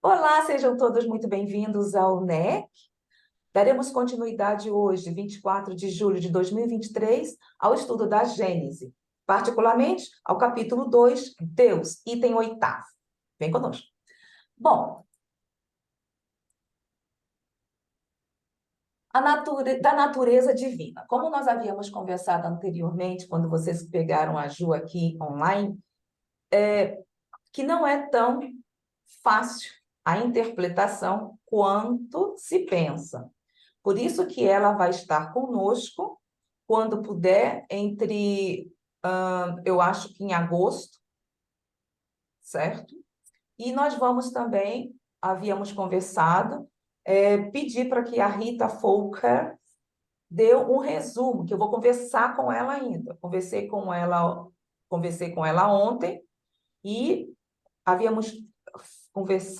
Olá, sejam todos muito bem-vindos ao NEC. Daremos continuidade hoje, 24 de julho de 2023, ao estudo da Gênese, particularmente ao capítulo 2, Deus, item 8º. Vem conosco. Bom, da natureza divina. Como nós havíamos conversado anteriormente, quando vocês pegaram a Ju aqui online, que não é tão fácil a interpretação quanto se pensa. Por isso que ela vai estar conosco quando puder, eu acho que em agosto, certo? E nós vamos também, havíamos conversado, pedir para que a Rita Folker dê um resumo, que eu vou conversar com ela ainda. Conversei com ela ontem e havíamos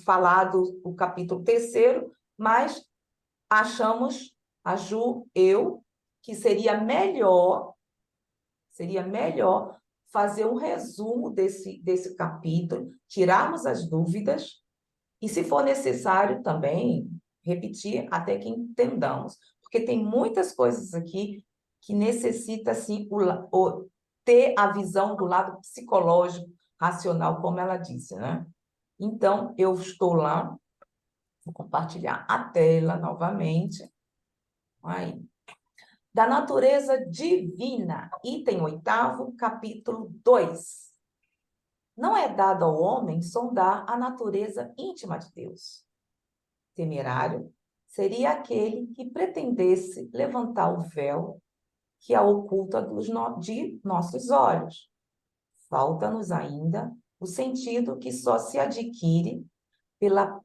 falado o capítulo 3º, mas achamos, a Ju, eu, que seria melhor fazer um resumo desse capítulo, tirarmos as dúvidas e, se for necessário, também repetir até que entendamos. Porque tem muitas coisas aqui que necessita, assim, ter a visão do lado psicológico, racional, como ela disse, né? Então, eu estou lá, vou compartilhar a tela novamente. Aí. Da natureza divina, item 8º, capítulo 2. Não é dado ao homem sondar a natureza íntima de Deus. Temerário seria aquele que pretendesse levantar o véu que a oculta de nossos olhos. Falta-nos ainda o sentido que só se adquire pela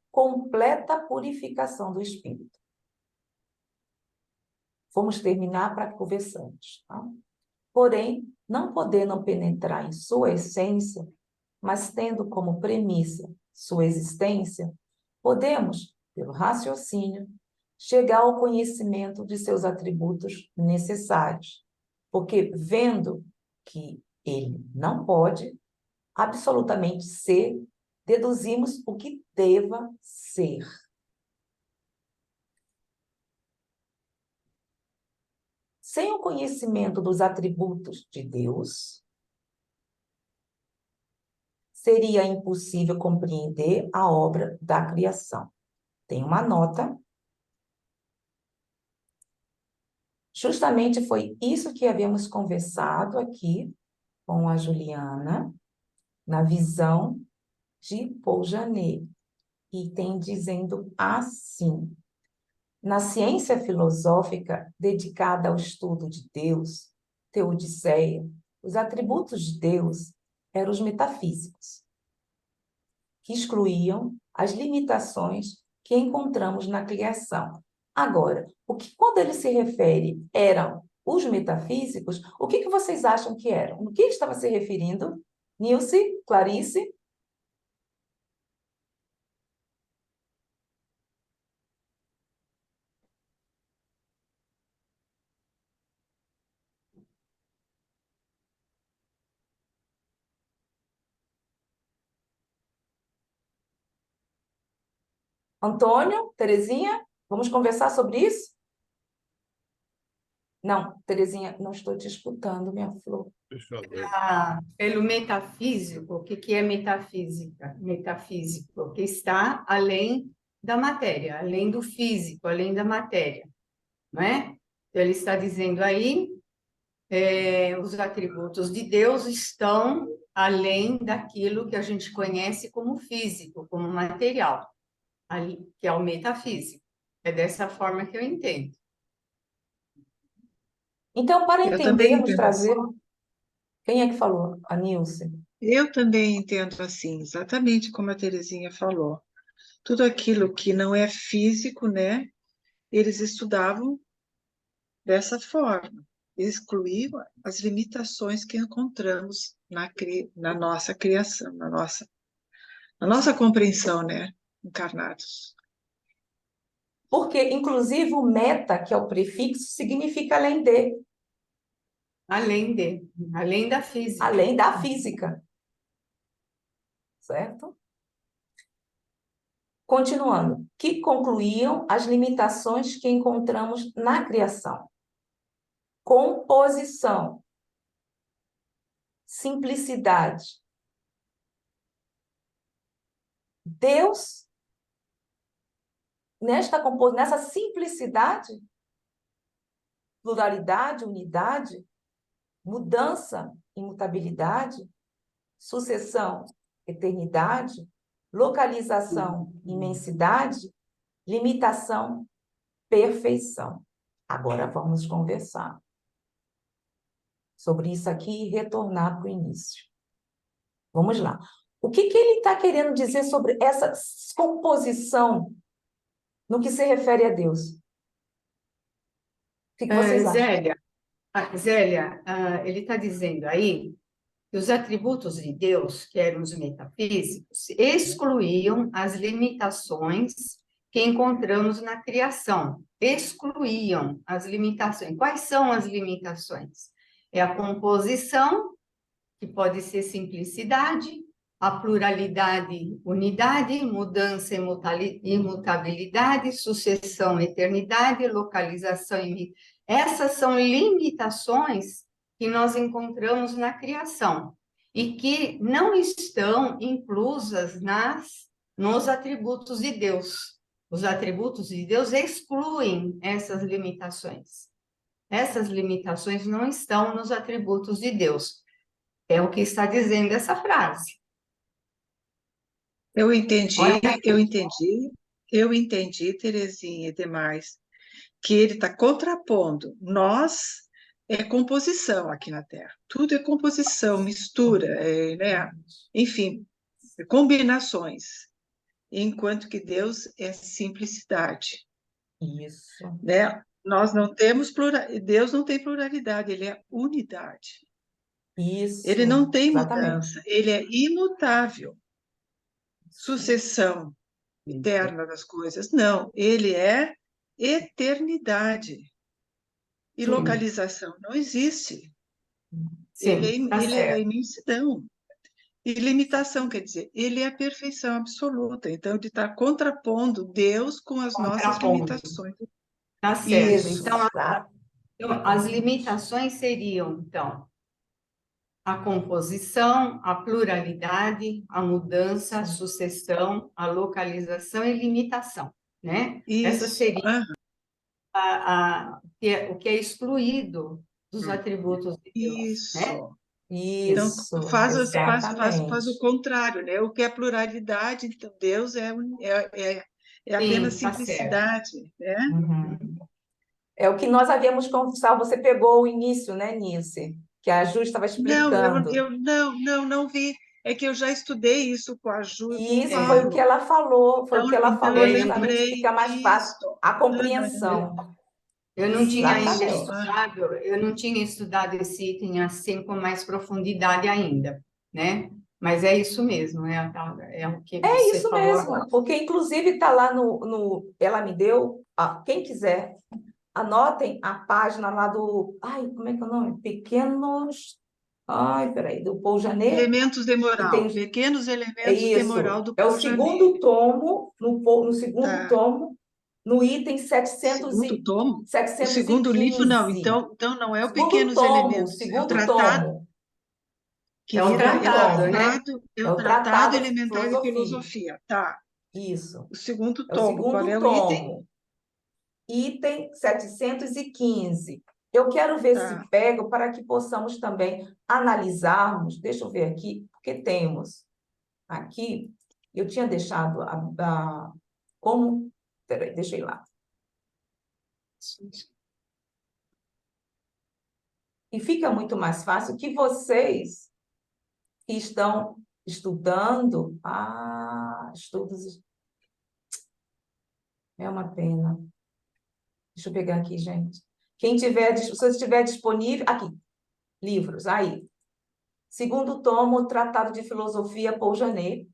completa purificação do espírito. Vamos terminar para que conversamos. Tá? Porém, não podendo penetrar em sua essência, mas tendo como premissa sua existência, podemos, pelo raciocínio, chegar ao conhecimento de seus atributos necessários, porque vendo que ele não pode absolutamente ser, deduzimos o que deva ser. Sem o conhecimento dos atributos de Deus, seria impossível compreender a obra da criação. Tem uma nota. Justamente foi isso que havíamos conversado aqui com a Juliana, na visão de Paul Janet. E tem dizendo assim: na ciência filosófica dedicada ao estudo de Deus, Teodiceia, os atributos de Deus eram os metafísicos, que excluíam as limitações que encontramos na criação. Agora, quando ele se refere eram os metafísicos, o que vocês acham que eram? O que ele estava se referindo? Nilce, Clarice? Antônio? Terezinha? Vamos conversar sobre isso? Não, Terezinha, não estou te escutando, minha flor. Deixa eu ver. Pelo metafísico, o que é metafísica? Metafísico, que está além da matéria, além do físico, além da matéria, não é? Então, ele está dizendo aí, os atributos de Deus estão além daquilo que a gente conhece como físico, como material, que é o metafísico. É dessa forma que eu entendo. Então, para Eu também entendermos, entendo assim. trazer... Quem é que falou? A Nilce. Eu também entendo assim, exatamente como a Terezinha falou. Tudo aquilo que não é físico, né? Eles estudavam dessa forma, excluíam as limitações que encontramos na nossa criação, na nossa compreensão, né? Encarnados. Porque, inclusive, o meta, que é o prefixo, significa além de, Além da física. além da física. Certo? Continuando, que concluíam as limitações que encontramos na criação. Composição, simplicidade. Deus, nessa simplicidade, pluralidade, unidade, mudança, imutabilidade, sucessão, eternidade, localização, imensidade, limitação, perfeição. Agora vamos conversar sobre isso aqui e retornar para o início. Vamos lá. O que ele está querendo dizer sobre essa composição no que se refere a Deus? O que vocês acham? Zélia, ele está dizendo aí que os atributos de Deus, que eram os metafísicos, excluíam as limitações que encontramos na criação. Excluíam as limitações. Quais são as limitações? É a composição, que pode ser simplicidade, a pluralidade, unidade, mudança, imutabilidade, sucessão, eternidade, localização. Essas são limitações que nós encontramos na criação e que não estão inclusas nos atributos de Deus. Os atributos de Deus excluem essas limitações. Essas limitações não estão nos atributos de Deus. É o que está dizendo essa frase. Eu entendi, Olha, Terezinha e demais, que ele está contrapondo. Nós é composição aqui na Terra. Tudo é composição, mistura, né? Enfim, combinações. Enquanto que Deus é simplicidade, Isso, né? Nós não temos Deus não tem pluralidade, ele é unidade. Ele isso, não tem exatamente. mudança, ele é imutável. Sucessão eterna das coisas. Não, ele é eternidade. E sim, localização não existe. sim, tá Ele é a certo. imensidão. E limitação, quer dizer, ele é a perfeição absoluta. Então, ele está contrapondo Deus com as nossas Contraponto. limitações. Tá certo. Isso. Então, as limitações seriam, então, a composição, a pluralidade, a mudança, a sucessão, a localização e limitação, né? Essa Isso. seria o que é excluído dos atributos de Deus, né? Isso. Então, Isso, faz o exatamente. contrário, né? O que é pluralidade, então Deus é apenas Sim, tá certo. simplicidade, né? Uhum. É o que nós havíamos conversado. Você pegou o início, né, Nice? Que a Ju estava Não, explicando. não vi. É que eu já estudei isso com a Ju e com E o isso foi o que Paulo. ela falou, foi o que ela Então falou eu justamente, lembrei fica mais fácil isso. a compreensão. Eu não tinha ainda Isso. Exatamente. estudado, eu não tinha estudado esse item assim com mais profundidade ainda, né? Mas é isso mesmo, é o que É você isso falou agora. mesmo, porque inclusive está lá ela me deu, quem quiser, anotem a página lá do, ai, como é que é o nome? Pequenos, ai, peraí, do Paul Janet, Elementos de que tem, moral. Pequenos é elementos de moral isso, do é o Paul Janet. segundo tomo, no segundo Tá. tomo, no item Segundo tomo? O segundo livro, não. 715. Então não é o Segundo Pequenos tomo, Elementos, é o segundo tratado, tomo, É o querida, tratado, né? é é o o tratado Tratado de elementar de Filosofia. filosofia. Tá. Isso, O segundo é o tomo. Qual é segundo o item? tomo. Item 715. Eu quero ver se Tá. pego para que possamos também analisarmos. Deixa eu ver aqui, porque temos aqui. Eu tinha deixado como. Peraí, deixa eu ir lá. E fica muito mais fácil que vocês que estão estudando. Estudos. É uma pena. Deixa eu pegar aqui, gente. Quem tiver, se você estiver disponível. Aqui, livros, aí. Segundo tomo, Tratado de Filosofia, Paul Janet.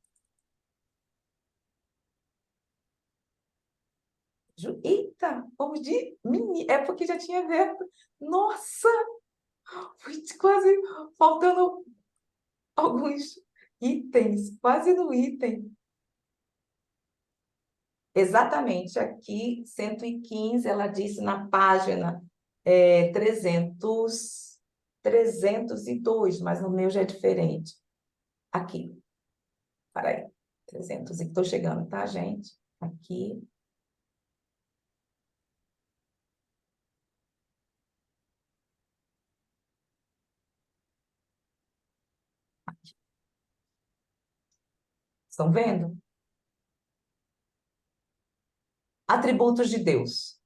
Eita, vamos de é porque já tinha aberto. Nossa, foi quase faltando alguns itens, quase no item. exatamente aqui, 115, ela disse na página 302, mas no meu já é diferente. Aqui, peraí, 300, e estou chegando, tá, gente? Aqui. Estão vendo? Atributos de Deus.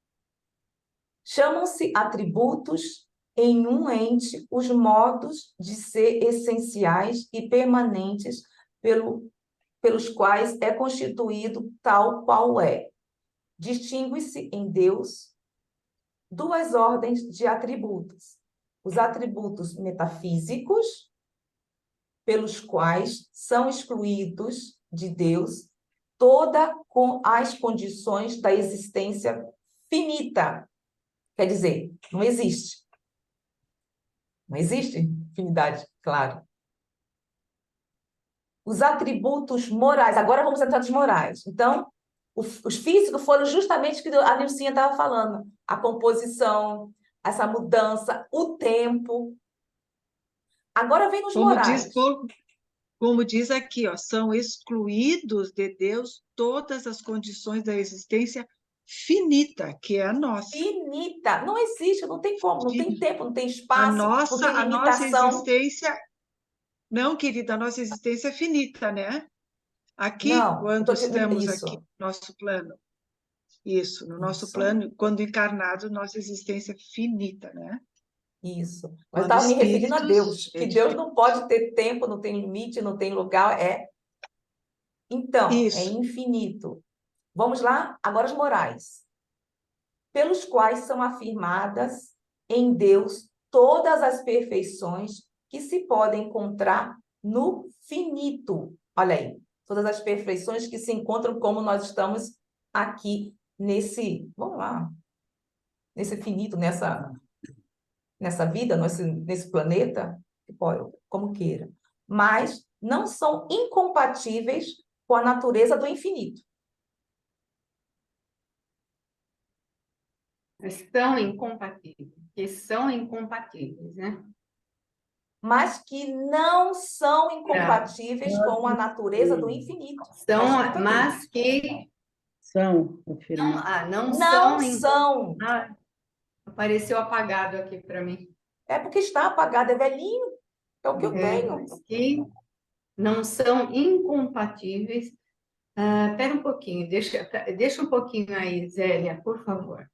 Chamam-se atributos em um ente os modos de ser essenciais e permanentes pelos quais é constituído tal qual é. Distingue-se em Deus duas ordens de atributos. Os atributos metafísicos, pelos quais são excluídos de Deus todas as condições da existência finita. Quer dizer, não existe. Não existe infinidade, claro. Os atributos morais. Agora vamos entrar nos morais. Então, os físicos foram justamente o que a Nilcinha estava falando. A composição, essa mudança, o tempo. Agora vem nos morais. Como diz aqui, ó, são excluídos de Deus todas as condições da existência finita, que é a nossa. Finita. Não existe, não tem como, não tem tempo, não tem A espaço, não tem nossa limitação. existência... Não, querida, a nossa existência é finita, né? Aqui, Não, quando isso. estamos aqui no nosso plano, no nosso plano, quando encarnado, nossa existência é finita, né? Isso. Mas eu Quando estava me referindo a Deus, espíritos, que Deus não pode ter tempo, não tem limite, não tem lugar, Então, é Isso. infinito. Vamos lá? Agora os morais. Pelos quais são afirmadas em Deus todas as perfeições que se podem encontrar no finito. Olha aí, todas as perfeições que se encontram como nós estamos aqui vamos lá, nesse finito, nessa vida, nesse planeta, como queira. Mas não são incompatíveis com a natureza do infinito. São incompatíveis, né? Mas que não são incompatíveis com a natureza do infinito. Mas que São não, afirmados. não Não são. são. Apareceu apagado aqui para mim. É porque está apagado, é velhinho. É o que eu tenho. Que não são incompatíveis. Espera um pouquinho, deixa um pouquinho aí, Zélia, por favor.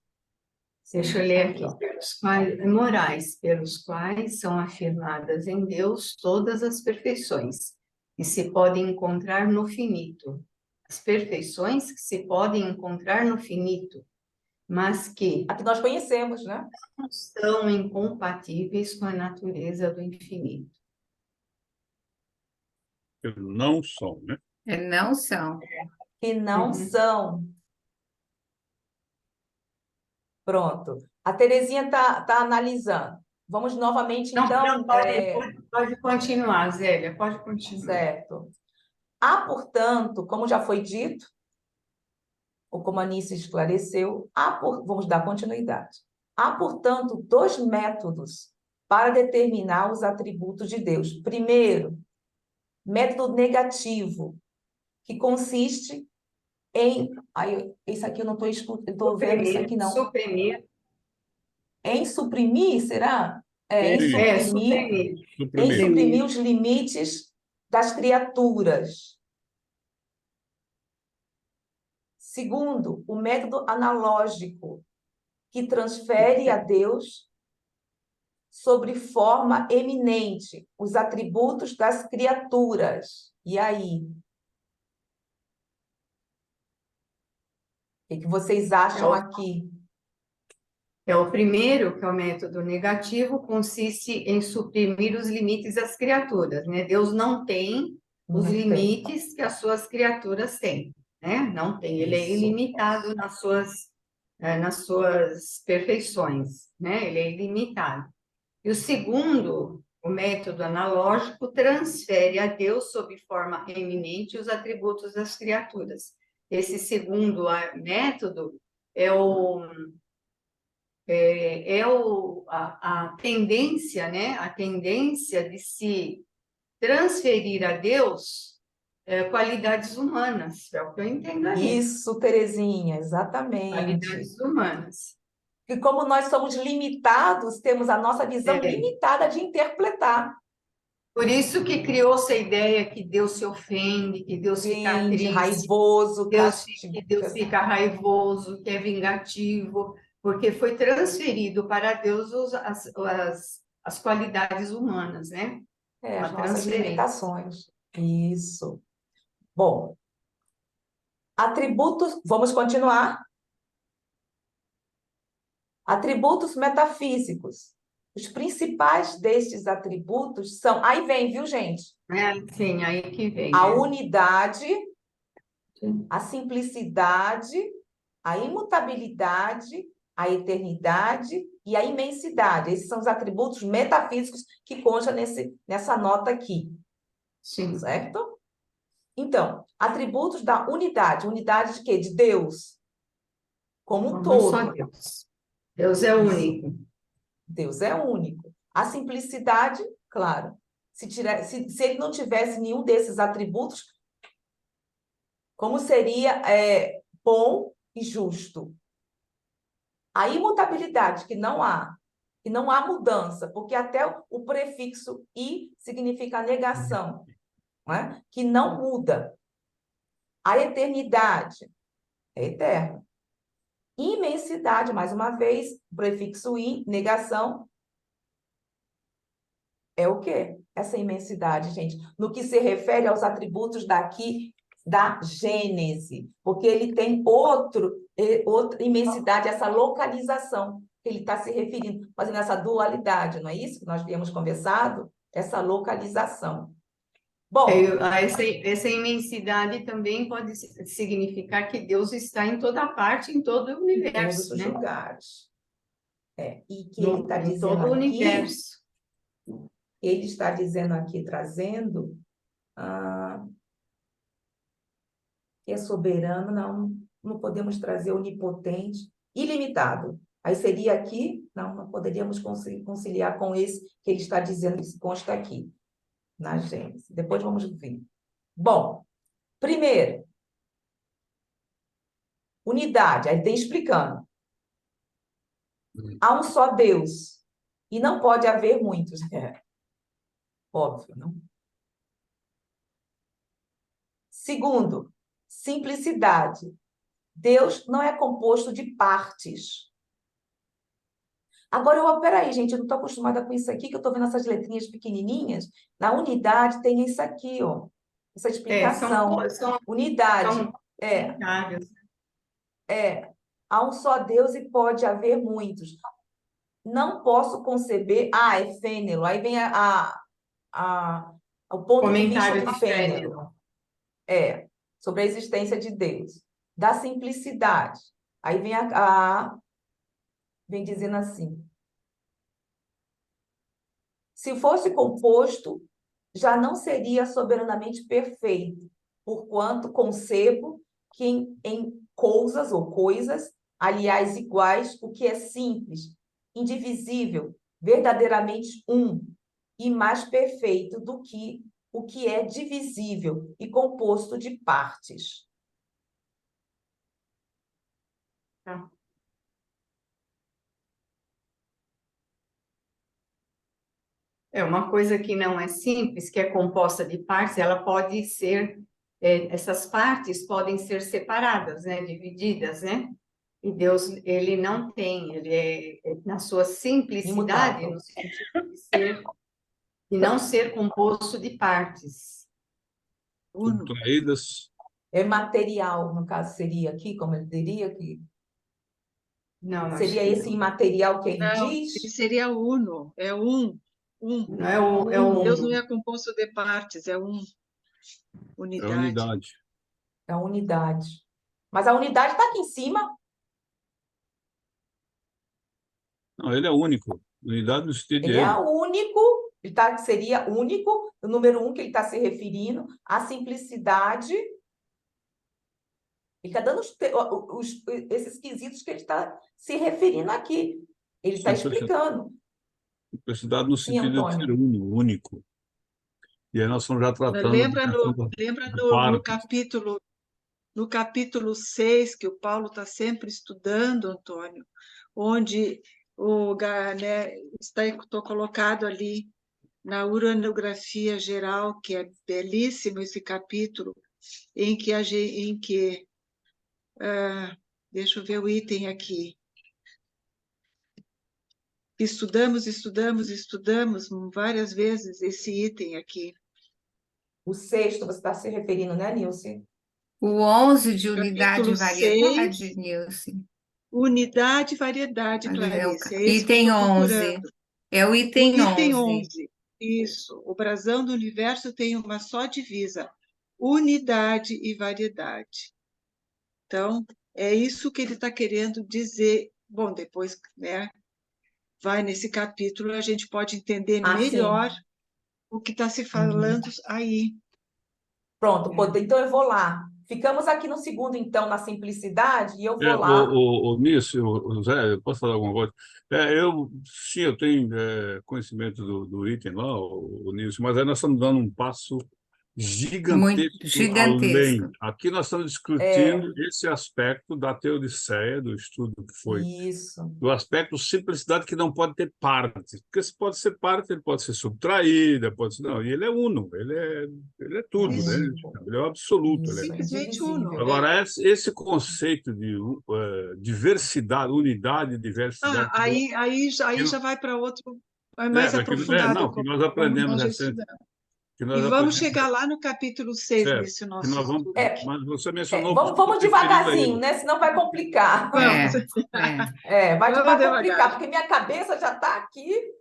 Deixa eu ler aqui. Morais pelos quais são afirmadas em Deus todas as perfeições que se podem encontrar no finito. As perfeições que se podem encontrar no finito, mas que A que nós conhecemos, né? não são incompatíveis com a natureza do infinito. Não são, né? Não são. Que não são. Pronto. A Terezinha tá analisando. Vamos novamente, então. Pode continuar, Zélia, pode continuar. Certo. Há, portanto, como já foi dito, ou como a Anice esclareceu, vamos dar continuidade. Há, portanto, dois métodos para determinar os atributos de Deus. Primeiro, método negativo, que consiste em... Isso aqui eu não estou vendo isso aqui, não. Suprimir. Em suprimir, será? Em suprimir os limites das criaturas. Segundo, o método analógico, que transfere a Deus sobre forma eminente os atributos das criaturas. E aí? O que vocês acham aqui? O primeiro, que é o método negativo, consiste em suprimir os limites das criaturas, né? Deus não tem os limites que as suas criaturas têm, né? Não tem, ele é ilimitado nas suas perfeições, né? Ele é ilimitado. E o segundo, o método analógico, transfere a Deus sob forma eminente os atributos das criaturas. esse segundo método a tendência, né? A tendência de se transferir a Deus qualidades humanas, é o que eu entendo aí, Isso, Terezinha, exatamente. qualidades humanas. E como nós somos limitados, temos a nossa visão É. limitada de interpretar. Por isso que criou-se a ideia que Deus se ofende, que Deus fica Entende? triste, Raivoso, que Deus fica raivoso, que é vingativo, porque foi transferido para Deus as qualidades humanas, né? as A nossas transferência. limitações. Isso. Bom, atributos, vamos continuar. Atributos metafísicos. Os principais destes atributos são. Aí vem, viu, gente? Sim, aí que vem. A unidade, a simplicidade, a imutabilidade, a eternidade e a imensidade. Esses são os atributos metafísicos que constam nessa nota aqui. Sim. Certo? Então, atributos da unidade. Unidade de quê? De Deus. Como um todo. Só Deus. Deus é único. Deus é único. A simplicidade, claro. Se ele não tivesse nenhum desses atributos, como seria bom e justo? A imutabilidade, que não há mudança, porque até o prefixo i significa negação, né? Que não muda. A eternidade é eterna. Imensidade, mais uma vez, o prefixo i, negação, é o quê? Essa imensidade, gente, no que se refere aos atributos daqui da Gênese, porque ele tem outra imensidade, essa localização que ele está se referindo, fazendo essa dualidade, não é isso que nós havíamos conversado? Essa localização. Bom, essa imensidade também pode significar que Deus está em toda parte, em todo o universo, em todos os né? lugares. E que ele está Em dizendo todo o aqui, universo. ele está dizendo aqui, trazendo que é soberano, não podemos trazer onipotente, ilimitado. Aí seria aqui, não poderíamos conciliar com esse que ele está dizendo, que se consta aqui, na Gênesis. Depois vamos ver. Bom, primeiro, unidade, aí tem explicando. Há um só Deus, e não pode haver muitos. Óbvio, não? Segundo, simplicidade. Deus não é composto de partes. Agora, peraí, gente, eu não estou acostumada com isso aqui, que eu estou vendo essas letrinhas pequenininhas. Na unidade tem isso aqui, ó. Essa explicação. São Unidade. comentários. Há um só Deus e pode haver muitos. Não posso conceber... é Fênelon. Aí vem o ponto de vista Comentário de de Fênelon. Sobre a existência de Deus. Da simplicidade. Aí vem vem dizendo assim: se fosse composto, já não seria soberanamente perfeito, porquanto concebo que em coisas ou coisas, aliás, iguais, o que é simples, indivisível, verdadeiramente um, e mais perfeito do que o que é divisível e composto de partes. Tá. Uma coisa que não é simples, que é composta de partes, ela pode ser, essas partes podem ser separadas, né, divididas, né? E Deus, ele não tem, ele na sua simplicidade, Imutável. no sentido de não ser composto de partes. Subtraídas. É material, no caso, seria aqui, como ele diria, que Não, acho seria que esse não. imaterial que ele Não, diz? ele seria uno, é um. Não é o Deus não é composto de partes, é É unidade. unidade. É a unidade. Mas a unidade está aqui em cima. Não, ele é único. Unidade no sentido de Ele é ele. único, seria único, o número 1 que ele está se referindo, a simplicidade Ele está dando esses quesitos que ele está se referindo aqui. Ele está explicando. Simplicidade no Sim, sentido de ser Antônio. único. E aí nós estamos já tratando da Lembra questão do partes. no capítulo 6, que o Paulo está sempre estudando, Antônio, onde está colocado ali na uranografia geral, que é belíssimo esse capítulo, em que deixa eu ver o item aqui. Estudamos várias vezes esse item aqui. O sexto, você está se referindo, né, Nilce? O 11 de unidade e Capítulo variedade, 6, Nilce. unidade e variedade, Clarice. É esse que eu Item estou 11. procurando. É o O item item 11. 11. Isso. O brasão do universo tem uma só divisa: unidade e variedade. Então, é isso que ele está querendo dizer. Bom, depois, né, vai nesse capítulo, a gente pode entender melhor Sim. o que está se falando aí. Pronto, então eu vou lá. Ficamos aqui no segundo, então, na simplicidade, e eu vou lá. Nisso, Zé, eu posso falar alguma coisa? Sim, eu tenho conhecimento do item lá, Nisso, mas aí nós estamos dando um passo Muito gigantesco além. gigantesco. Aqui nós estamos É, discutindo esse aspecto da teodiceia, do estudo que foi isso. do aspecto simplicidade que não pode ter parte, porque se pode ser parte, ele pode ser subtraída, pode ser, não, e ele é uno, ele é tudo, né? Isso. Ele é o absoluto, ele é. Isso, Simplesmente uno. indivisível. Agora, esse conceito de diversidade, unidade e diversidade, Aí que já vai para outro, é é, mais mas aprofundado, que nós como aprendemos nós já recente, estudamos. que E nós vamos aprendemos, chegar lá no capítulo 6 certo, nesse que nosso nós vamos, estudo. mas você mencionou que Vamos se referindo a devagarzinho, ele. né? Senão vai complicar. Vamos, Vai vamos complicar, devagar. porque minha cabeça já está aqui.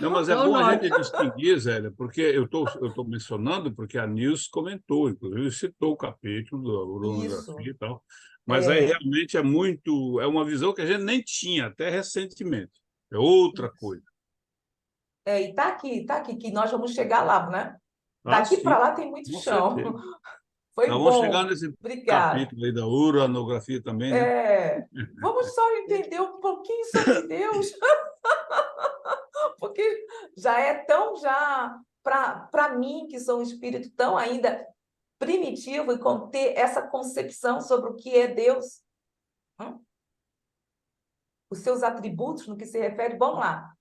Não, mas é Vamos bom a logo. gente distinguir, Zélia, porque eu tô mencionando, porque a Nilce comentou, inclusive citou o capítulo da Isso. uranografia e tal, mas aí É, realmente é uma visão que a gente nem tinha até recentemente. É outra isso. coisa. E tá aqui, que nós vamos chegar lá, né? Ah, Daqui sim, para lá tem muito com chão. certeza. Foi Nós vamos chegar bom. nesse Obrigada. capítulo aí da uranografia também, né? Vamos só entender um pouquinho sobre Deus, porque já é tão para mim que sou um espírito tão ainda primitivo e ter essa concepção sobre o que é Deus, os seus atributos no que se refere, vamos lá.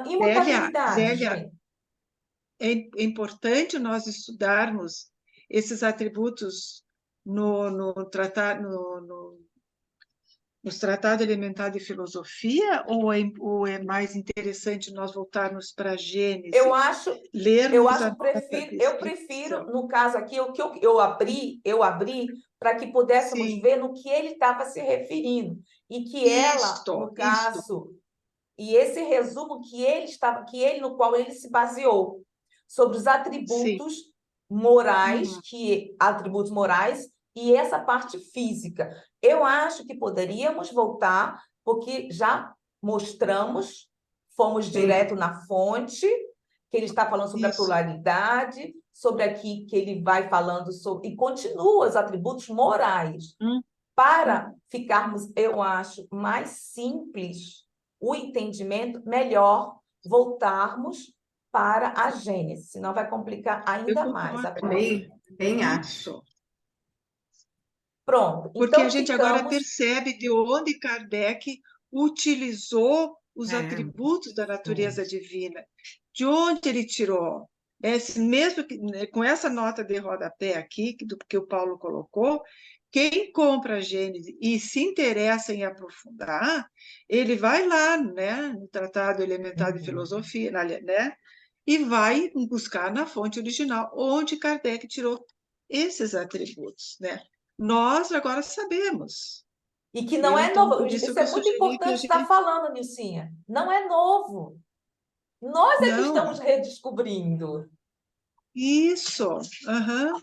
Imutabilidade, Zélia, gente. é importante nós estudarmos esses atributos no tratado, nos tratados elementares de filosofia, ou é mais interessante nós voltarmos para a Gênese, Eu acho, lermos a nota eu prefiro, descrição? no caso aqui, o que eu abri para que pudéssemos Sim, ver no que ele estava se referindo. E que ela, no isso. caso, e esse resumo no qual ele se baseou, sobre os Sim. atributos morais, Uhum. atributos morais e essa parte física. Eu acho que poderíamos voltar, porque já mostramos, fomos direto na fonte, que ele está falando sobre a Isso. pluralidade, sobre aqui que ele vai falando sobre, e continua os atributos morais. Para ficarmos, eu acho, mais simples o entendimento, melhor voltarmos para a Gênese, senão vai complicar Eu ainda mais a concordo. coisa. Bem acho. Isso. Pronto, Porque a então gente agora ficamos. percebe de onde Kardec utilizou os atributos da natureza divina, de onde ele tirou. Mesmo que, né, com essa nota de rodapé aqui, que o Paulo colocou, quem compra a Gênese e se interessa em aprofundar, ele vai lá, né, no Tratado Elementar de Filosofia, né, e vai buscar na fonte original, onde Kardec tirou esses atributos, né? Nós agora sabemos. E que não é Então, novo. por isso Isso que eu é muito sugeri que a importante estar gente... falando, Nilcinha. Não é novo. Nós é que Não, estamos redescobrindo. isso. Aham.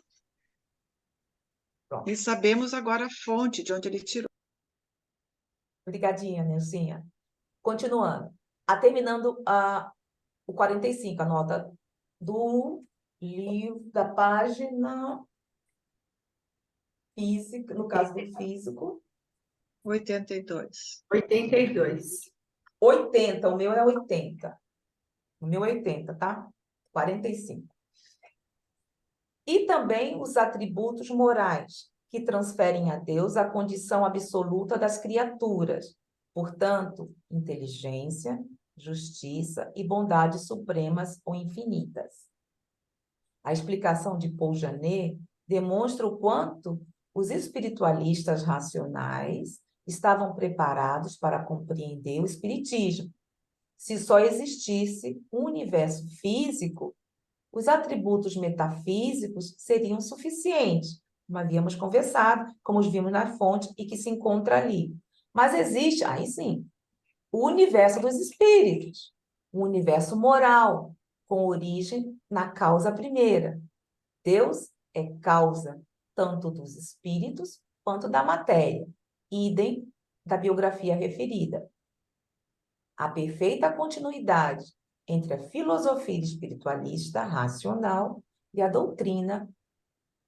Pronto. E sabemos agora a fonte de onde ele tirou. Obrigadinha, Nilcinha. Continuando. Terminando o 45, a nota do livro, da página físico, no caso do físico, 82. 82. 80, o meu é 80. O meu é 80, tá? 45. E também os atributos morais, que transferem a Deus a condição absoluta das criaturas. Portanto, inteligência, justiça e bondade supremas ou infinitas. A explicação de Paul Janet demonstra o quanto os espiritualistas racionais estavam preparados para compreender o espiritismo. Se só existisse um universo físico, os atributos metafísicos seriam suficientes, como havíamos conversado, como os vimos na fonte e que se encontra ali. Mas existe, aí sim, o universo dos espíritos, o universo moral, com origem na causa primeira. Deus é causa tanto dos espíritos quanto da matéria, idem da biografia referida. A perfeita continuidade entre a filosofia espiritualista racional e a doutrina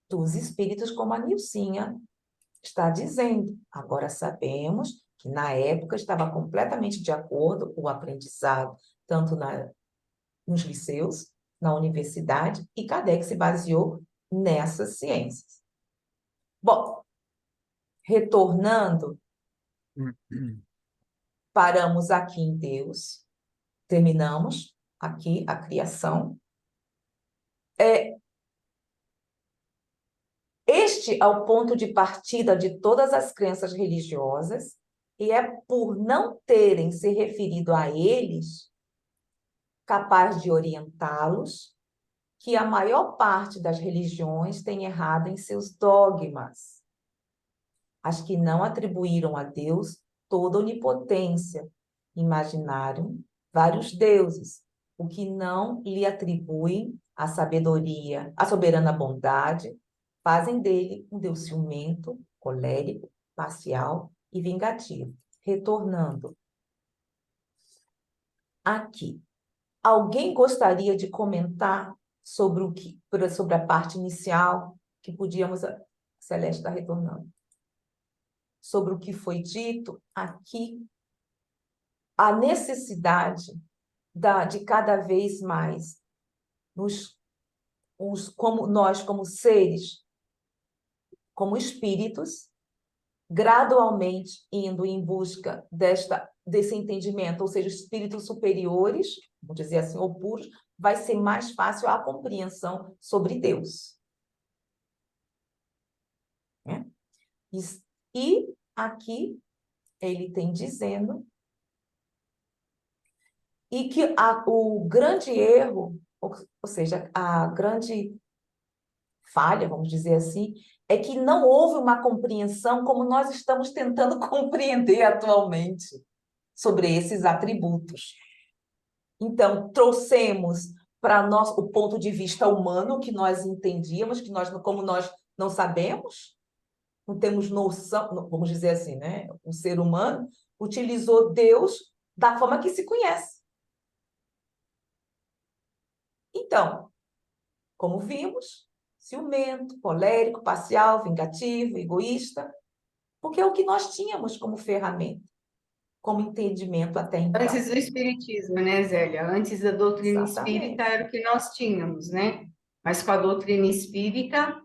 dos espíritos, como a Nilcinha está dizendo. Agora sabemos que, na época, estava completamente de acordo com o aprendizado, tanto nos liceus, na universidade, e Kardec se baseou nessas ciências. Bom, retornando, paramos aqui em Deus, terminamos aqui a criação. Este é o ponto de partida de todas as crenças religiosas, e é por não terem se referido a eles, capaz de orientá-los, que a maior parte das religiões tem errado em seus dogmas. As que não atribuíram a Deus toda onipotência, imaginaram vários deuses, o que não lhe atribuem a sabedoria, a soberana bondade, fazem dele um Deus ciumento, colérico, parcial e vingativo. Retornando aqui, alguém gostaria de comentar sobre a parte inicial que podíamos... Celeste está retornando. Sobre o que foi dito aqui, a necessidade de cada vez mais como nós, como seres, como espíritos, gradualmente indo em busca desse entendimento, ou seja, espíritos superiores, vamos dizer assim, ou puros, vai ser mais fácil a compreensão sobre Deus. Né? E aqui ele tem dizendo e que o grande erro, ou seja, a grande falha, vamos dizer assim, é que não houve uma compreensão como nós estamos tentando compreender atualmente sobre esses atributos. Então, trouxemos para o ponto de vista humano que nós entendíamos, como nós não sabemos, não temos noção, vamos dizer assim, né? O ser humano utilizou Deus da forma que se conhece. Então, como vimos, ciumento, colérico, parcial, vingativo, egoísta, porque é o que nós tínhamos como ferramenta, como entendimento até então. Antes do espiritismo, né, Zélia? Antes da doutrina espírita era o que nós tínhamos, né? Mas com a doutrina espírita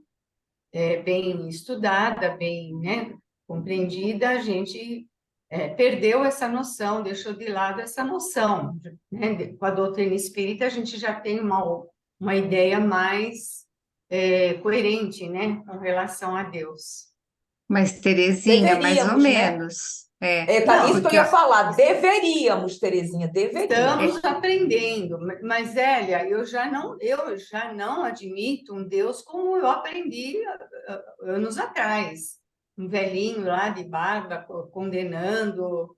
bem estudada, bem, né, compreendida, a gente perdeu essa noção, deixou de lado essa noção. Né? Com a doutrina espírita, a gente já tem uma ideia mais coerente, né, com relação a Deus. Mas, Terezinha, mais ou menos. Isso que eu ia falar, deveríamos, Terezinha, deveríamos. Estamos aprendendo, mas, Zélia, eu já não admito um Deus como eu aprendi anos atrás. Um velhinho lá de barba, condenando,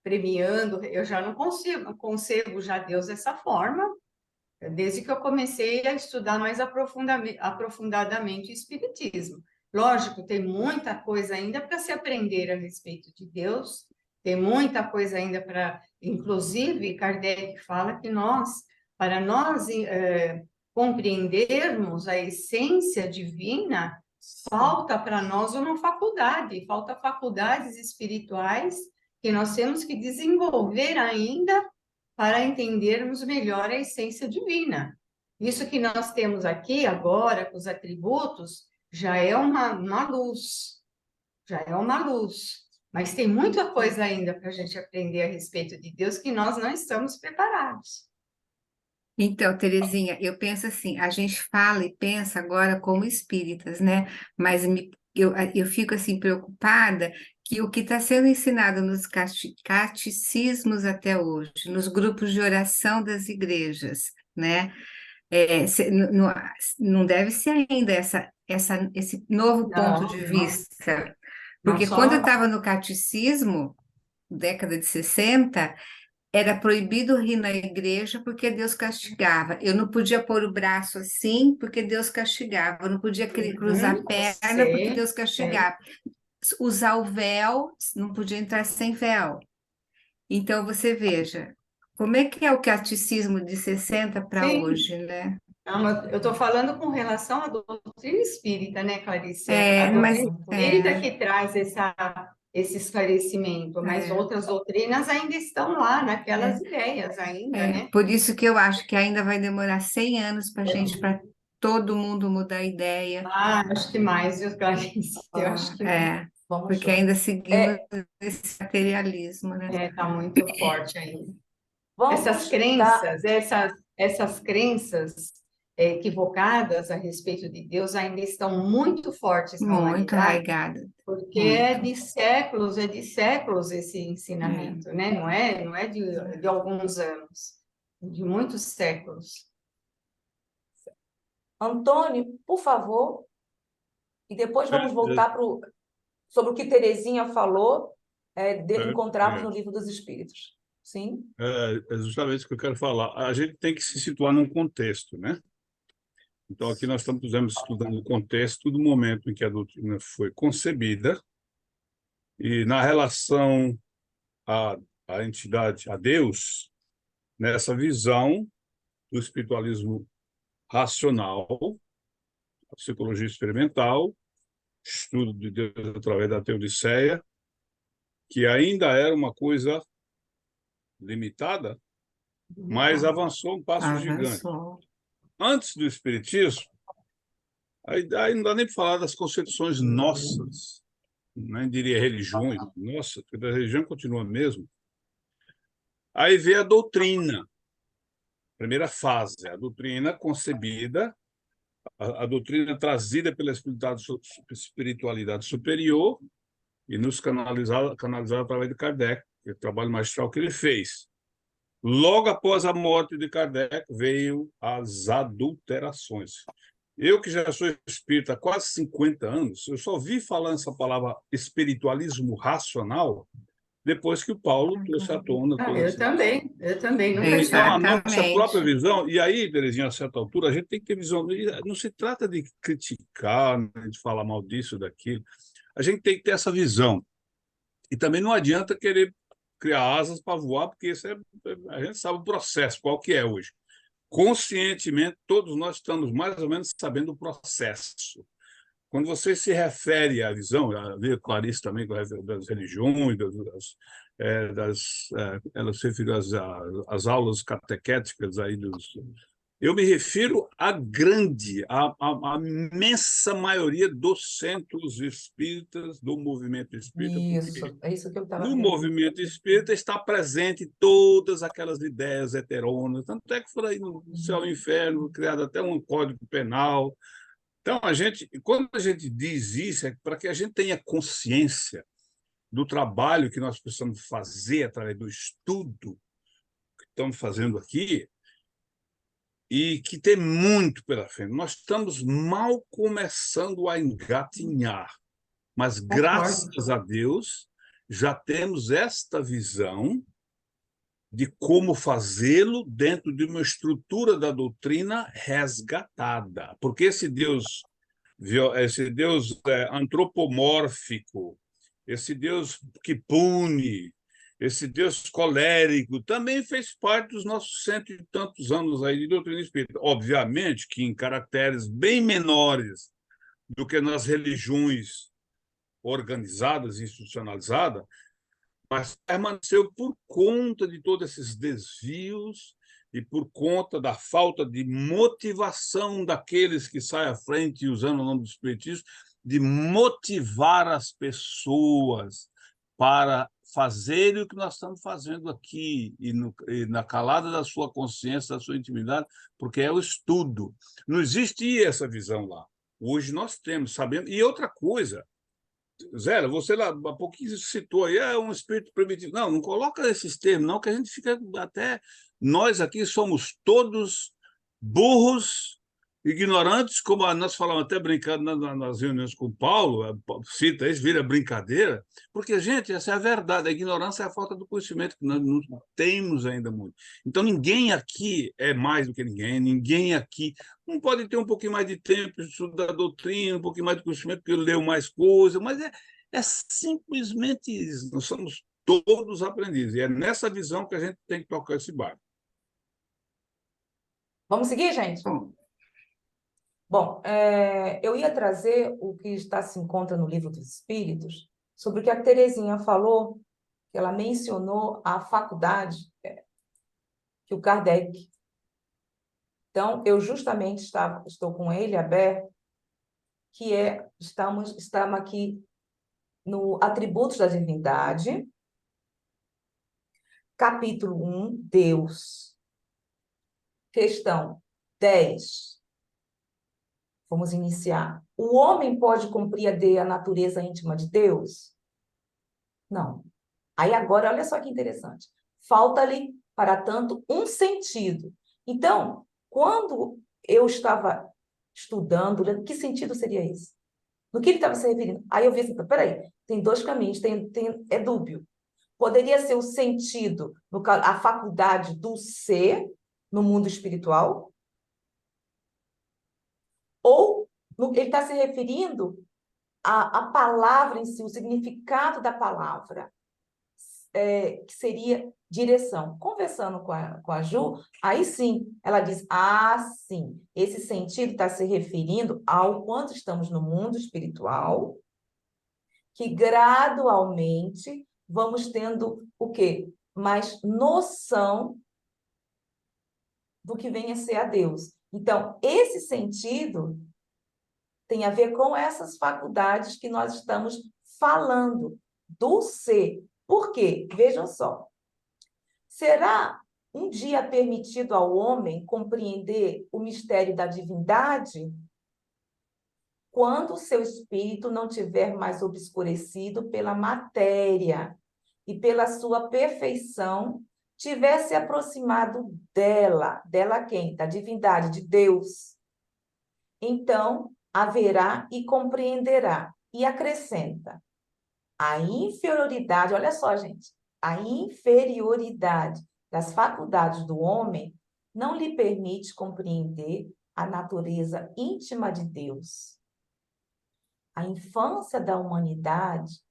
premiando, eu já não concebo já Deus dessa forma, desde que eu comecei a estudar mais aprofundadamente o Espiritismo. Lógico, tem muita coisa ainda para se aprender a respeito de Deus, tem muita coisa ainda para... Inclusive, Kardec fala que para nós compreendermos a essência divina, falta para nós uma faculdade, falta faculdades espirituais que nós temos que desenvolver ainda para entendermos melhor a essência divina. Isso que nós temos aqui agora, com os atributos, já é uma luz, já é uma luz. Mas tem muita coisa ainda para a gente aprender a respeito de Deus que nós não estamos preparados. Então, Terezinha, eu penso assim, a gente fala e pensa agora como espíritas, né? Mas eu fico assim preocupada que o que está sendo ensinado nos catecismos até hoje, nos grupos de oração das igrejas, né? Não deve ser ainda esse novo ponto de Não, vista. não Porque quando eu só. estava no catecismo, década de 60, era proibido rir na igreja porque Deus castigava. Eu não podia pôr o braço assim porque Deus castigava. Eu não podia cruzar a perna porque Sei, Deus castigava. Usar o véu, não podia entrar sem véu. Então, você veja, como é que é o catecismo de 60 para sim. hoje, né? Não, mas eu estou falando com relação à doutrina espírita, né, Clarice? A Mas doutrina espírita que traz esse esclarecimento, mas é, outras doutrinas ainda estão lá, naquelas ideias ainda, né? por isso que eu acho que ainda vai demorar 100 anos para todo mundo mudar a ideia. Ah, acho que mais, viu, Clarice? Eu acho que Vamos Porque lá. ainda seguimos esse materialismo, né? tá muito forte ainda. Essas Vamos dar. crenças, essas crenças equivocadas a respeito de Deus ainda estão muito fortes na Muito humanidade, arraigada, porque muito. é de séculos esse ensinamento, né? Não é de alguns anos, de muitos séculos. Antônio, por favor, e depois vamos É, voltar sobre o que Terezinha falou, de é, encontrarmos no é, Livro dos Espíritos. Sim? é justamente isso que eu quero falar. A gente tem que se situar num contexto, né? Então, aqui nós estamos estudando o contexto do momento em que a doutrina foi concebida e na relação à, à entidade, a Deus, nessa visão do espiritualismo racional, a psicologia experimental, estudo de Deus através da teodiceia, que ainda era uma coisa limitada, mas avançou um passo gigante. Avançou. Antes do espiritismo, aí não dá nem para falar das concepções nossas, nem diria religiões, nossa, porque a religião continua mesmo. Aí veio a doutrina, primeira fase, a doutrina concebida, a doutrina trazida pela espiritualidade superior e nos canalizada através de Kardec, que é o trabalho magistral que ele fez. Logo após a morte de Kardec, veio as adulterações. Eu, que já sou espírita há quase 50 anos, eu só vi falar essa palavra espiritualismo racional depois que o Paulo trouxe à tona toda essa questão. Eu também, nunca Então, tinha. a nossa própria Exatamente. visão, e aí, Terezinha, a certa altura, a gente tem que ter visão. Não se trata de criticar, né, de falar mal disso, daquilo. A gente tem que ter essa visão. E também não adianta querer criar asas para voar, porque a gente sabe o processo, qual que é hoje. Conscientemente, todos nós estamos mais ou menos sabendo o processo. Quando você se refere à visão, a ver Clarice também das religiões, ela se referiu às aulas catequéticas aí eu me refiro à imensa maioria dos centros espíritas, do movimento espírita, porque Isso, é isso que eu estava no querendo. movimento espírita está presente todas aquelas ideias heterônomas, tanto é que foi aí no céu e inferno, criado até um código penal. Então, quando a gente diz isso, é para que a gente tenha consciência do trabalho que nós precisamos fazer através do estudo que estamos fazendo aqui, e que tem muito pela frente. Nós estamos mal começando a engatinhar, mas Concordo. graças a Deus já temos esta visão de como fazê-lo dentro de uma estrutura da doutrina resgatada. Porque esse Deus antropomórfico, esse Deus que pune, esse Deus colérico, também fez parte dos nossos 100 e tantos anos aí de doutrina espírita. Obviamente que em caracteres bem menores do que nas religiões organizadas, institucionalizadas, mas permaneceu por conta de todos esses desvios e por conta da falta de motivação daqueles que saem à frente usando o nome do Espiritismo, de motivar as pessoas para fazerem o que nós estamos fazendo aqui e na calada da sua consciência, da sua intimidade, porque é o estudo. Não existia essa visão lá. Hoje nós temos, sabendo. E outra coisa, Zé, você lá há pouquinho citou aí, é um espírito primitivo. Não, não coloca esses termos, não, que a gente fica até. Nós aqui somos todos burros, ignorantes, como nós falamos até brincando nas reuniões com o Paulo, cita isso, vira brincadeira, porque, gente, essa é a verdade. A ignorância é a falta do conhecimento, que nós não temos ainda muito. Então, ninguém aqui é mais do que ninguém aqui. Um pode ter um pouquinho mais de tempo, estudar doutrina, um pouquinho mais de conhecimento, porque leu mais coisas, mas é simplesmente isso. Nós somos todos aprendizes. E é nessa visão que a gente tem que tocar esse barco. Vamos seguir, gente? Bom, eu ia trazer o que se encontra no Livro dos Espíritos, sobre o que a Terezinha falou, que ela mencionou a faculdade que o Kardec. Então, eu justamente estou com ele aberto, que estamos aqui no Atributos da Divindade, capítulo 1, Deus. Questão 10. Vamos iniciar. O homem pode compreender a natureza íntima de Deus? Não. Aí agora, olha só que interessante. Falta-lhe, para tanto, um sentido. Então, quando eu estava estudando, que sentido seria esse? No que ele estava se referindo? Aí eu vi assim, peraí, tem dois caminhos, é dúbio. Poderia ser o sentido, a faculdade do ser no mundo espiritual, ou ele está se referindo à palavra em si, o significado da palavra, que seria direção. Conversando com a Ju, aí sim, ela diz, sim, esse sentido está se referindo ao quanto estamos no mundo espiritual, que gradualmente vamos tendo o quê? Mais noção do que vem a ser a Deus. Então, esse sentido tem a ver com essas faculdades que nós estamos falando, do ser. Por quê? Vejam só. Será um dia permitido ao homem compreender o mistério da divindade quando o seu espírito não tiver mais obscurecido pela matéria e pela sua perfeição tiver se aproximado dela quem? Da divindade, de Deus. Então, haverá e compreenderá. E acrescenta, a inferioridade, olha só, gente, a inferioridade das faculdades do homem não lhe permite compreender a natureza íntima de Deus. A infância da humanidade,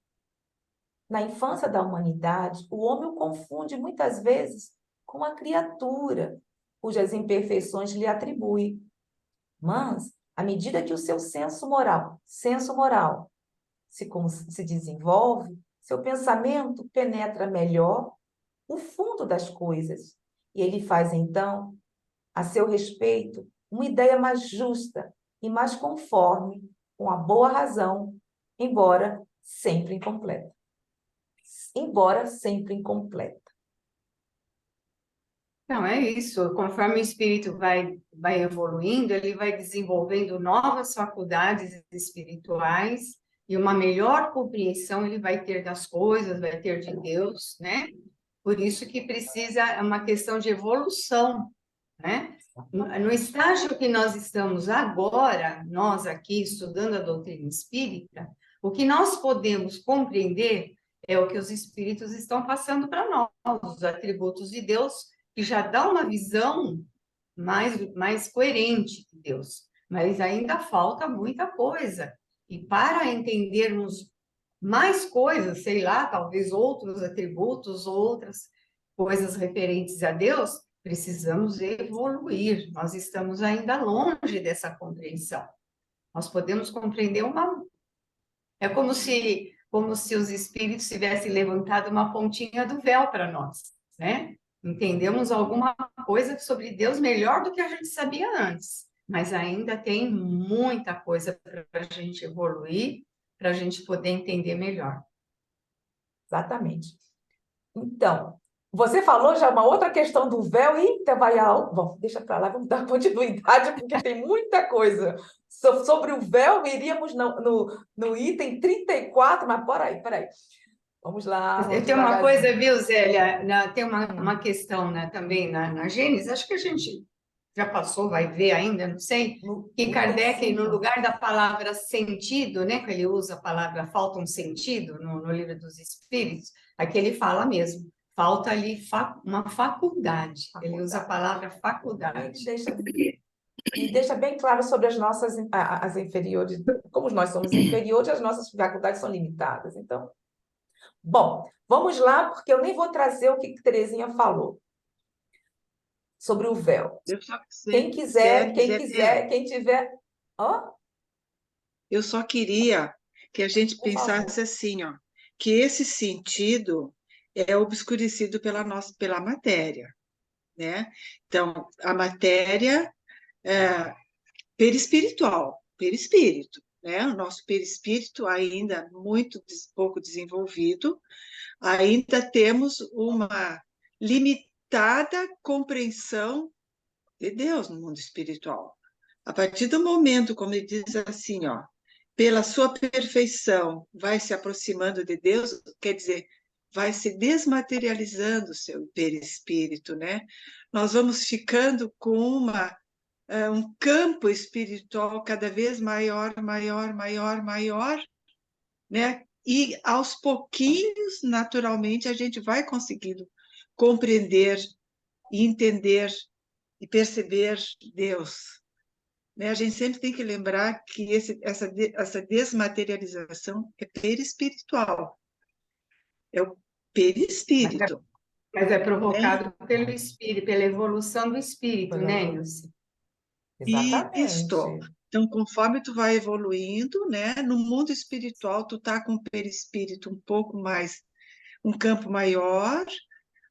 na infância da humanidade, o homem o confunde muitas vezes com a criatura, cujas imperfeições lhe atribui. Mas, à medida que o seu senso moral se desenvolve, seu pensamento penetra melhor o fundo das coisas. E ele faz, então, a seu respeito, uma ideia mais justa e mais conforme com a boa razão, embora sempre incompleta. Não, é isso. Conforme o espírito vai evoluindo, ele vai desenvolvendo novas faculdades espirituais e uma melhor compreensão ele vai ter das coisas, vai ter de Deus, né? Por isso que precisa, é uma questão de evolução, né? No estágio que nós estamos agora, nós aqui estudando a doutrina espírita, o que nós podemos compreender é o que os espíritos estão passando para nós, os atributos de Deus, que já dá uma visão mais coerente de Deus. Mas ainda falta muita coisa. E para entendermos mais coisas, sei lá, talvez outros atributos, outras coisas referentes a Deus, precisamos evoluir. Nós estamos ainda longe dessa compreensão. Nós podemos compreender uma... É como se os espíritos tivessem levantado uma pontinha do véu para nós, né? Entendemos alguma coisa sobre Deus melhor do que a gente sabia antes, mas ainda tem muita coisa para a gente evoluir, para a gente poder entender melhor. Exatamente. Então, você falou já uma outra questão do véu, eita, vai ao... Bom, deixa para lá, vamos dar continuidade, porque tem muita coisa. Sobre o véu, iríamos no item 34, mas peraí. Vamos lá, vamos Tem uma coisa, devagarzinho. viu, Zélia? Tem uma questão, né, também na Gênesis, acho que a gente já passou, vai ver ainda, não sei, No que item Kardec, no 5. lugar da palavra sentido, né, que ele usa a palavra falta um sentido no Livro dos Espíritos, aqui ele fala mesmo, falta ali uma faculdade, ele usa a palavra faculdade. E deixa bem claro sobre as nossas as inferiores, como nós somos inferiores, as nossas faculdades são limitadas. Então, bom, vamos lá, porque eu nem vou trazer o que Terezinha falou sobre o véu. Eu só, Quem quiser, quem tiver... Ó, eu só queria que a gente por favor. pensasse assim, ó, que esse sentido é obscurecido pela matéria, né? Então, a matéria é perispírito, né? O nosso perispírito ainda pouco desenvolvido, ainda temos uma limitada compreensão de Deus no mundo espiritual. A partir do momento, como ele diz assim, ó, pela sua perfeição, vai se aproximando de Deus, quer dizer, vai se desmaterializando o seu perispírito, né? Nós vamos ficando com um campo espiritual cada vez maior, né? E aos pouquinhos, naturalmente, a gente vai conseguindo compreender e entender e perceber Deus, né? A gente sempre tem que lembrar que essa desmaterialização é perispiritual, é o perispírito, Mas é né? provocado pelo espírito, pela evolução do espírito, né, Nilce? Isto. Exatamente. Então, conforme tu vai evoluindo, né, no mundo espiritual, tu tá com o perispírito um pouco mais, um campo maior,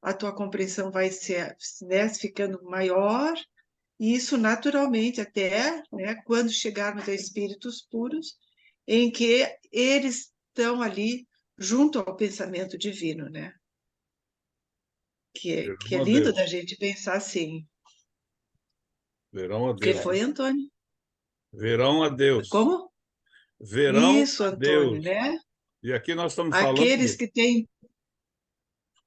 a tua compreensão vai ser, né, ficando maior, e isso naturalmente até, né, quando chegarmos a espíritos puros, em que eles estão ali junto ao pensamento divino, né? Que é Verão a lindo da Deus. gente pensar assim. Verão a O que Deus. foi, Antônio? Verão a Deus. Como? Verão Isso, a Antônio, Deus. né? E aqui nós estamos Aqueles falando, que têm.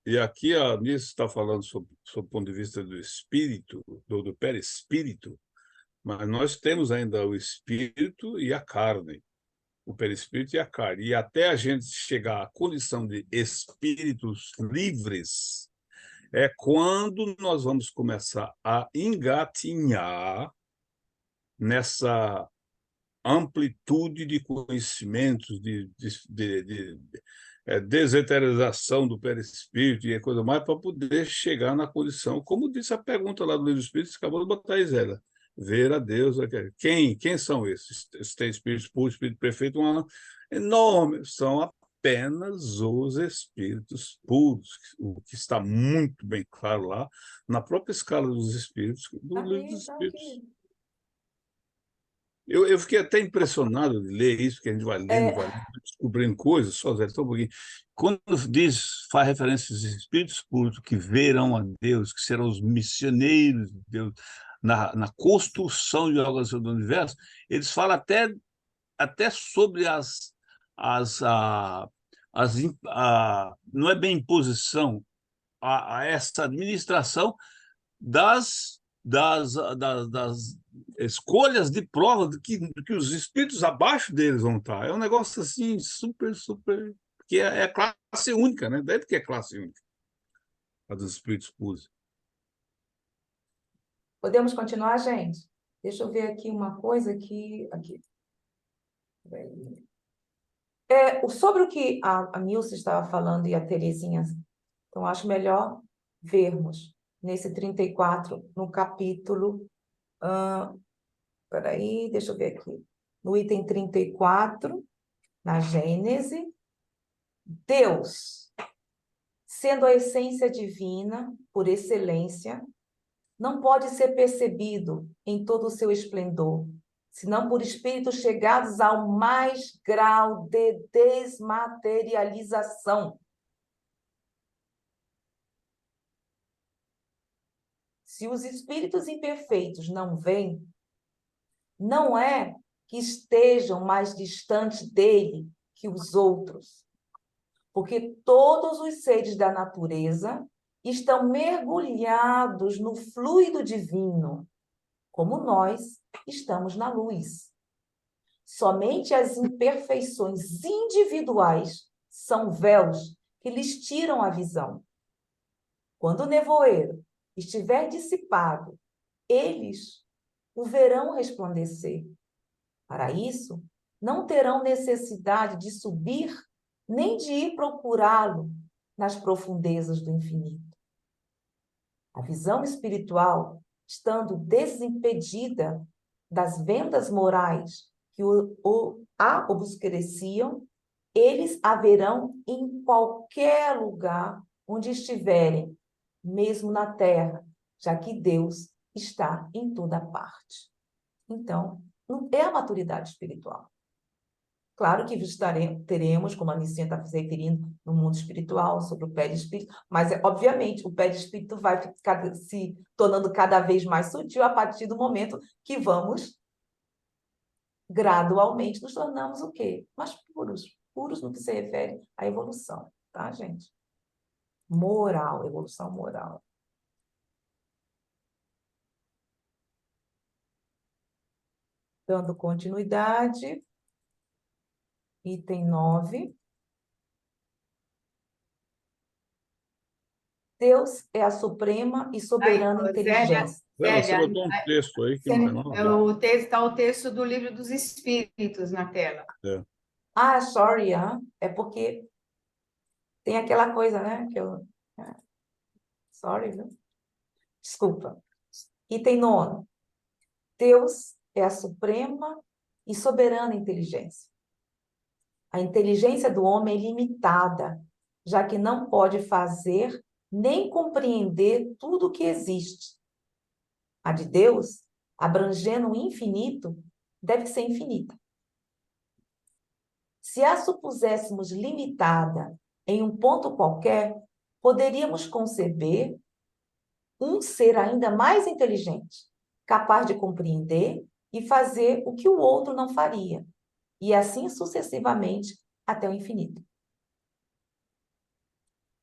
e aqui a Nisso está falando sob o ponto de vista do espírito, do perispírito, mas nós temos ainda o espírito e a carne, o perispírito e a carne. E até a gente chegar à condição de espíritos livres, é quando nós vamos começar a engatinhar nessa amplitude de conhecimentos, deseterização do perispírito e coisa mais, para poder chegar na condição, como disse a pergunta lá do Livro dos Espíritos, acabou de botar aí, Zélia, ver a Deus. Quem são esses? Esses tem espíritos puros, espírito perfeito, uma enorme, são apenas os espíritos puros, o que está muito bem claro lá, na própria escala dos espíritos, do Livro dos Tá Espíritos. aqui. Eu fiquei até impressionado de ler isso, que a gente É, vai lendo, descobrindo coisas, só Zé, só um pouquinho. Quando faz referência aos espíritos puros que verão a Deus, que serão os missioneiros de Deus na construção e organização do universo, eles falam até sobre não é bem imposição, a essa administração das escolhas de prova do que os espíritos abaixo deles vão estar. É um negócio assim super, super. Que é classe única, né? Deve que é classe única, a dos espíritos puros. podemos continuar, gente? Deixa eu ver aqui uma coisa aqui. Sobre o que a Nilce estava falando e a Terezinha, então acho melhor vermos nesse 34, no capítulo. Peraí, deixa eu ver aqui. no item 34, na Gênese, Deus, sendo a essência divina, por excelência, não pode ser percebido em todo o seu esplendor, senão por espíritos chegados ao mais grau de desmaterialização. Se os espíritos imperfeitos não veem, não é que estejam mais distantes dele que os outros, porque todos os seres da natureza estão mergulhados no fluido divino, como nós estamos na luz. Somente as imperfeições individuais são véus que lhes tiram a visão. Quando o nevoeiro estiver dissipado, eles o verão resplandecer. Para isso, não terão necessidade de subir nem de ir procurá-lo nas profundezas do infinito. A visão espiritual, estando desimpedida das vendas morais que a obscureciam, eles a verão em qualquer lugar onde estiverem, mesmo na terra, já que Deus está em toda parte. Então, não é a maturidade espiritual. Claro que teremos, como a Nicinha está se referindo, no mundo espiritual, sobre o pé de espírito, mas, obviamente, o pé de espírito vai ficar se tornando cada vez mais sutil a partir do momento que vamos, gradualmente, nos tornamos o quê? Mais puros. Puros no que se refere à evolução, tá, gente? Moral, evolução moral. Dando continuidade, item 9. Deus é a suprema e soberana inteligência. Zélia, você Zélia, botou um texto aí que não tem nada a ver. o texto está o texto do Livro dos Espíritos na tela. É. Ah, sorry, é porque tem aquela coisa, né? Sorry, viu? Desculpa. Item 9. Deus é a suprema e soberana inteligência. A inteligência do homem é limitada, já que não pode fazer nem compreender tudo o que existe. A de Deus, abrangendo o infinito, deve ser infinita. Se a supuséssemos limitada em um ponto qualquer, poderíamos conceber um ser ainda mais inteligente, capaz de compreender e fazer o que o outro não faria, e assim sucessivamente até o infinito.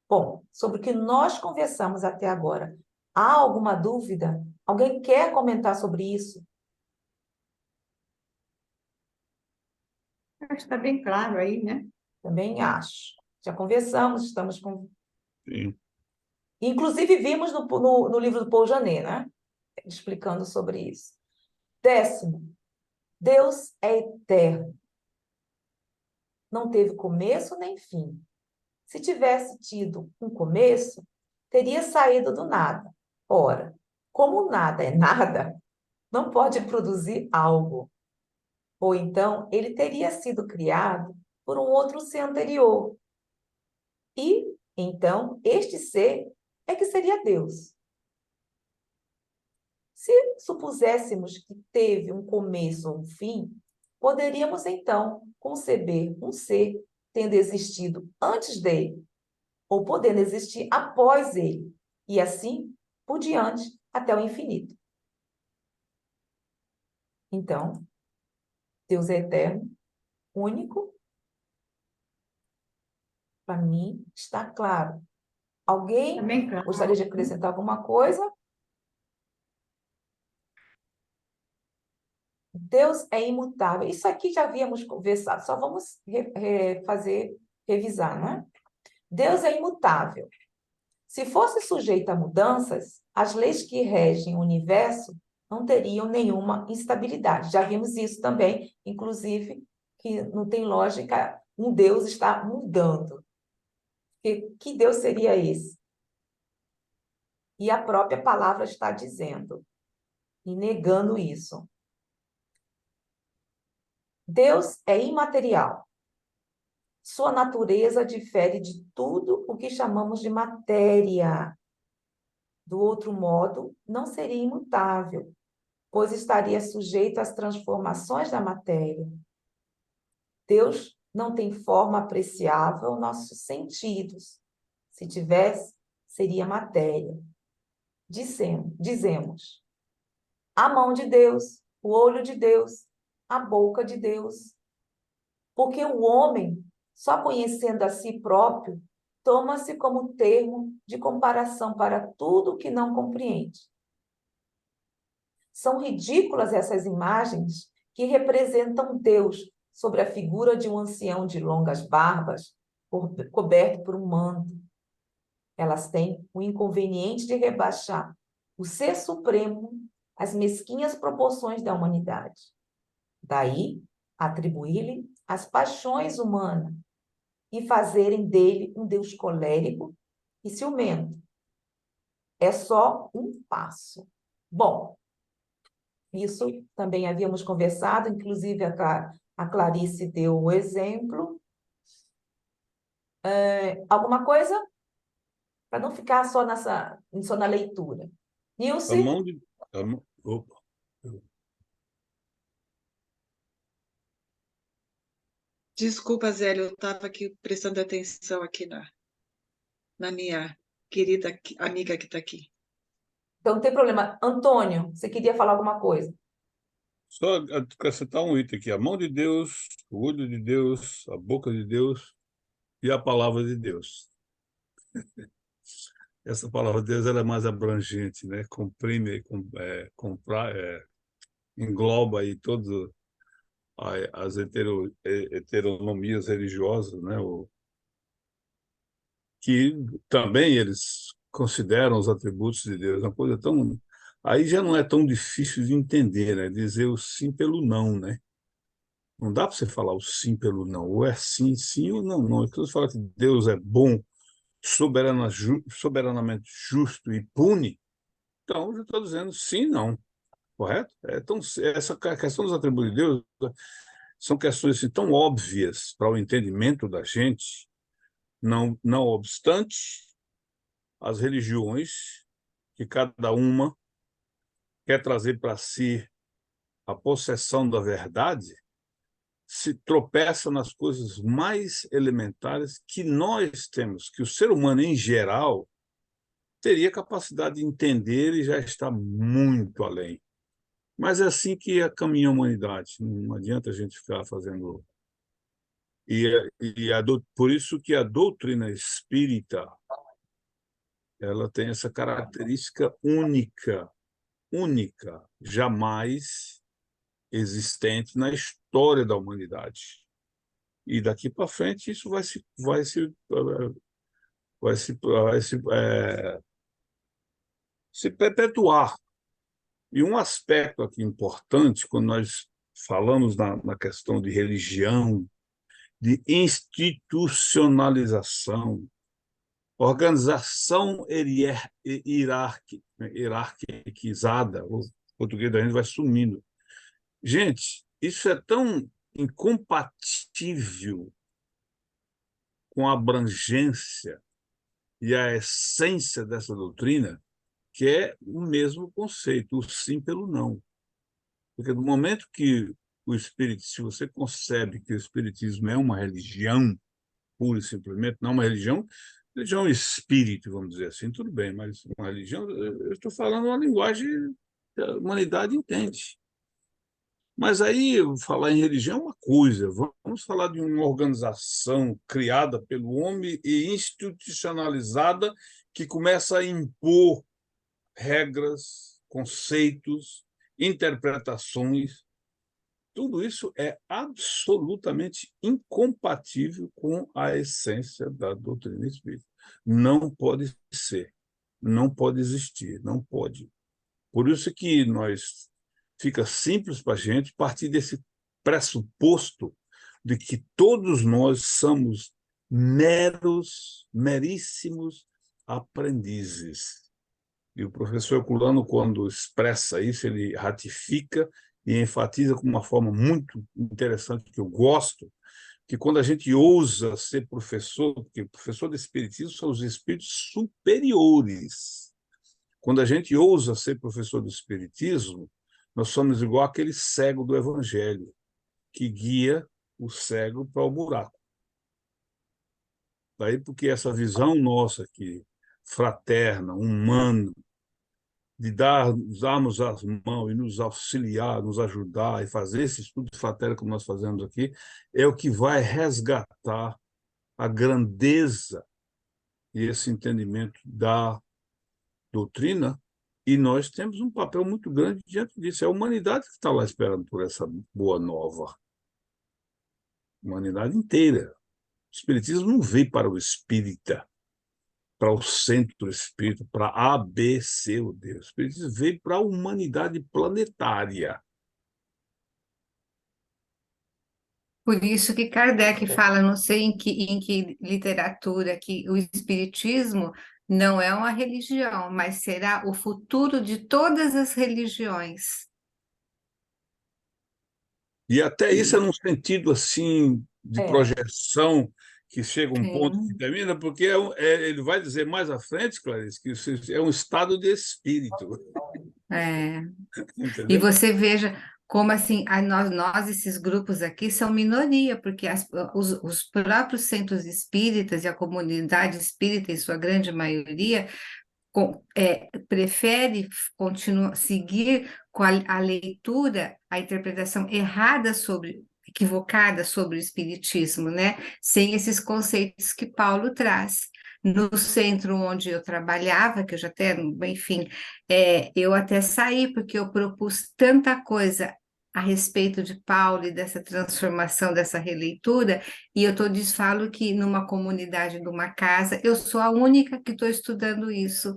Bom, sobre o que nós conversamos até agora, há alguma dúvida? Alguém quer comentar sobre isso? Acho que está bem claro aí, né? Também acho. Já conversamos, estamos com... Sim. Inclusive, vimos no livro do Paul Janet, né? Explicando sobre isso. 10º, Deus é eterno. Não teve começo nem fim. Se tivesse tido um começo, teria saído do nada. Ora, como nada é nada, não pode produzir algo. Ou então, ele teria sido criado por um outro ser anterior. E, então, este ser é que seria Deus. Se supuséssemos que teve um começo ou um fim, poderíamos, então, conceber um ser tendo existido antes dele, ou podendo existir após ele, e assim por diante até o infinito. Então, Deus é eterno, único. Para mim, está claro. Alguém Está bem claro. gostaria de acrescentar alguma coisa? Deus é imutável. Isso aqui já havíamos conversado, só vamos revisar, né? Deus é imutável. Se fosse sujeito a mudanças, as leis que regem o universo não teriam nenhuma instabilidade. Já vimos isso também, inclusive, que não tem lógica um Deus estar mudando. Que Deus seria esse? E a própria palavra está dizendo, e negando isso. Deus é imaterial. Sua natureza difere de tudo o que chamamos de matéria. Do outro modo, não seria imutável, pois estaria sujeito às transformações da matéria. Deus não tem forma apreciável aos nossos sentidos. Se tivesse, seria matéria. Dizemos, a mão de Deus, o olho de Deus, a boca de Deus. Porque o homem, só conhecendo a si próprio, toma-se como termo de comparação para tudo que não compreende. São ridículas essas imagens que representam Deus sobre a figura de um ancião de longas barbas, coberto por um manto. Elas têm o inconveniente de rebaixar o ser supremo às mesquinhas proporções da humanidade. Daí, atribuir-lhe as paixões humanas e fazerem dele um Deus colérico e ciumento. É só um passo. Bom, isso também havíamos conversado, inclusive a Clarice deu o exemplo. Alguma coisa? Para não ficar só na leitura. A Nilce? mão de... Opa. Desculpa, Zélia, eu estava aqui prestando atenção aqui na minha querida amiga que está aqui. Então, não tem problema. Antônio, você queria falar alguma coisa? Só acrescentar um item aqui. A mão de Deus, o olho de Deus, a boca de Deus e a palavra de Deus. Essa palavra de Deus ela é mais abrangente, né? Comprime, engloba aí todas as heteronomias religiosas, né? Que também eles consideram os atributos de Deus. Uma coisa tão... Aí já não é tão difícil de entender, né? Dizer o sim pelo não, né? Não dá para você falar o sim pelo não. Ou é sim, sim ou não, não. Quando você fala que Deus é bom, soberanamente justo e pune, então eu estou dizendo sim, não. Correto? Então, essa questão dos atributos de Deus são questões assim, tão óbvias para o entendimento da gente, não obstante as religiões, que cada uma quer trazer para si a possessão da verdade, se tropeça nas coisas mais elementares que nós temos, que o ser humano em geral teria capacidade de entender e já está muito além. Mas é assim que caminha a humanidade. Não adianta a gente ficar fazendo... Por isso que a doutrina espírita ela tem essa característica única, jamais existente na história da humanidade. E daqui para frente isso se perpetuar. E um aspecto aqui importante, quando nós falamos na questão de religião, de institucionalização, organização hierarquizada, o português da gente vai sumindo. Gente, isso é tão incompatível com a abrangência e a essência dessa doutrina, que é o mesmo conceito, o sim pelo não. Porque no momento que se você concebe que o espiritismo é uma religião, pura e simplesmente, não uma religião espírito, vamos dizer assim, tudo bem, mas uma religião, eu estou falando uma linguagem que a humanidade entende. Mas aí, falar em religião é uma coisa, vamos falar de uma organização criada pelo homem e institucionalizada que começa a impor regras, conceitos, interpretações. Tudo isso é absolutamente incompatível com a essência da doutrina espírita. Não pode ser, não pode existir, não pode. Por isso que fica simples para a gente partir desse pressuposto de que todos nós somos meríssimos aprendizes. E o professor Herculano, quando expressa isso, ele ratifica e enfatiza com uma forma muito interessante que eu gosto, que quando a gente ousa ser professor, porque professor de espiritismo são os espíritos superiores. Quando a gente ousa ser professor do espiritismo, nós somos igual aquele cego do evangelho, que guia o cego para o buraco. Daí porque essa visão nossa aqui, fraterna, humana, de darmos as mãos e nos auxiliar, nos ajudar e fazer esse estudo fraterno como nós fazemos aqui, é o que vai resgatar a grandeza e esse entendimento da doutrina, e nós temos um papel muito grande diante disso. É a humanidade que está lá esperando por essa boa nova. A humanidade inteira. O espiritismo não veio para o espírita, para o centro espírita, para A, B, C, o D. O espiritismo veio para a humanidade planetária. Por isso que Kardec fala, não sei em que literatura, que o espiritismo não é uma religião, mas será o futuro de todas as religiões. E até isso é num sentido assim de É. projeção, que chega um ponto que Sim. termina, porque ele vai dizer mais à frente, Clarice, que isso é um estado de espírito. É. E Entendeu? você veja como assim, nós, esses grupos aqui, são minoria, porque os próprios centros espíritas e a comunidade espírita, em sua grande maioria, prefere seguir com a leitura, a interpretação errada equivocada sobre o espiritismo, né? Sem esses conceitos que Paulo traz. No centro onde eu trabalhava, que eu já até, enfim, eu até saí porque eu propus tanta coisa a respeito de Paulo e dessa transformação, dessa releitura, e eu falo que numa comunidade de uma casa, eu sou a única que estou estudando isso.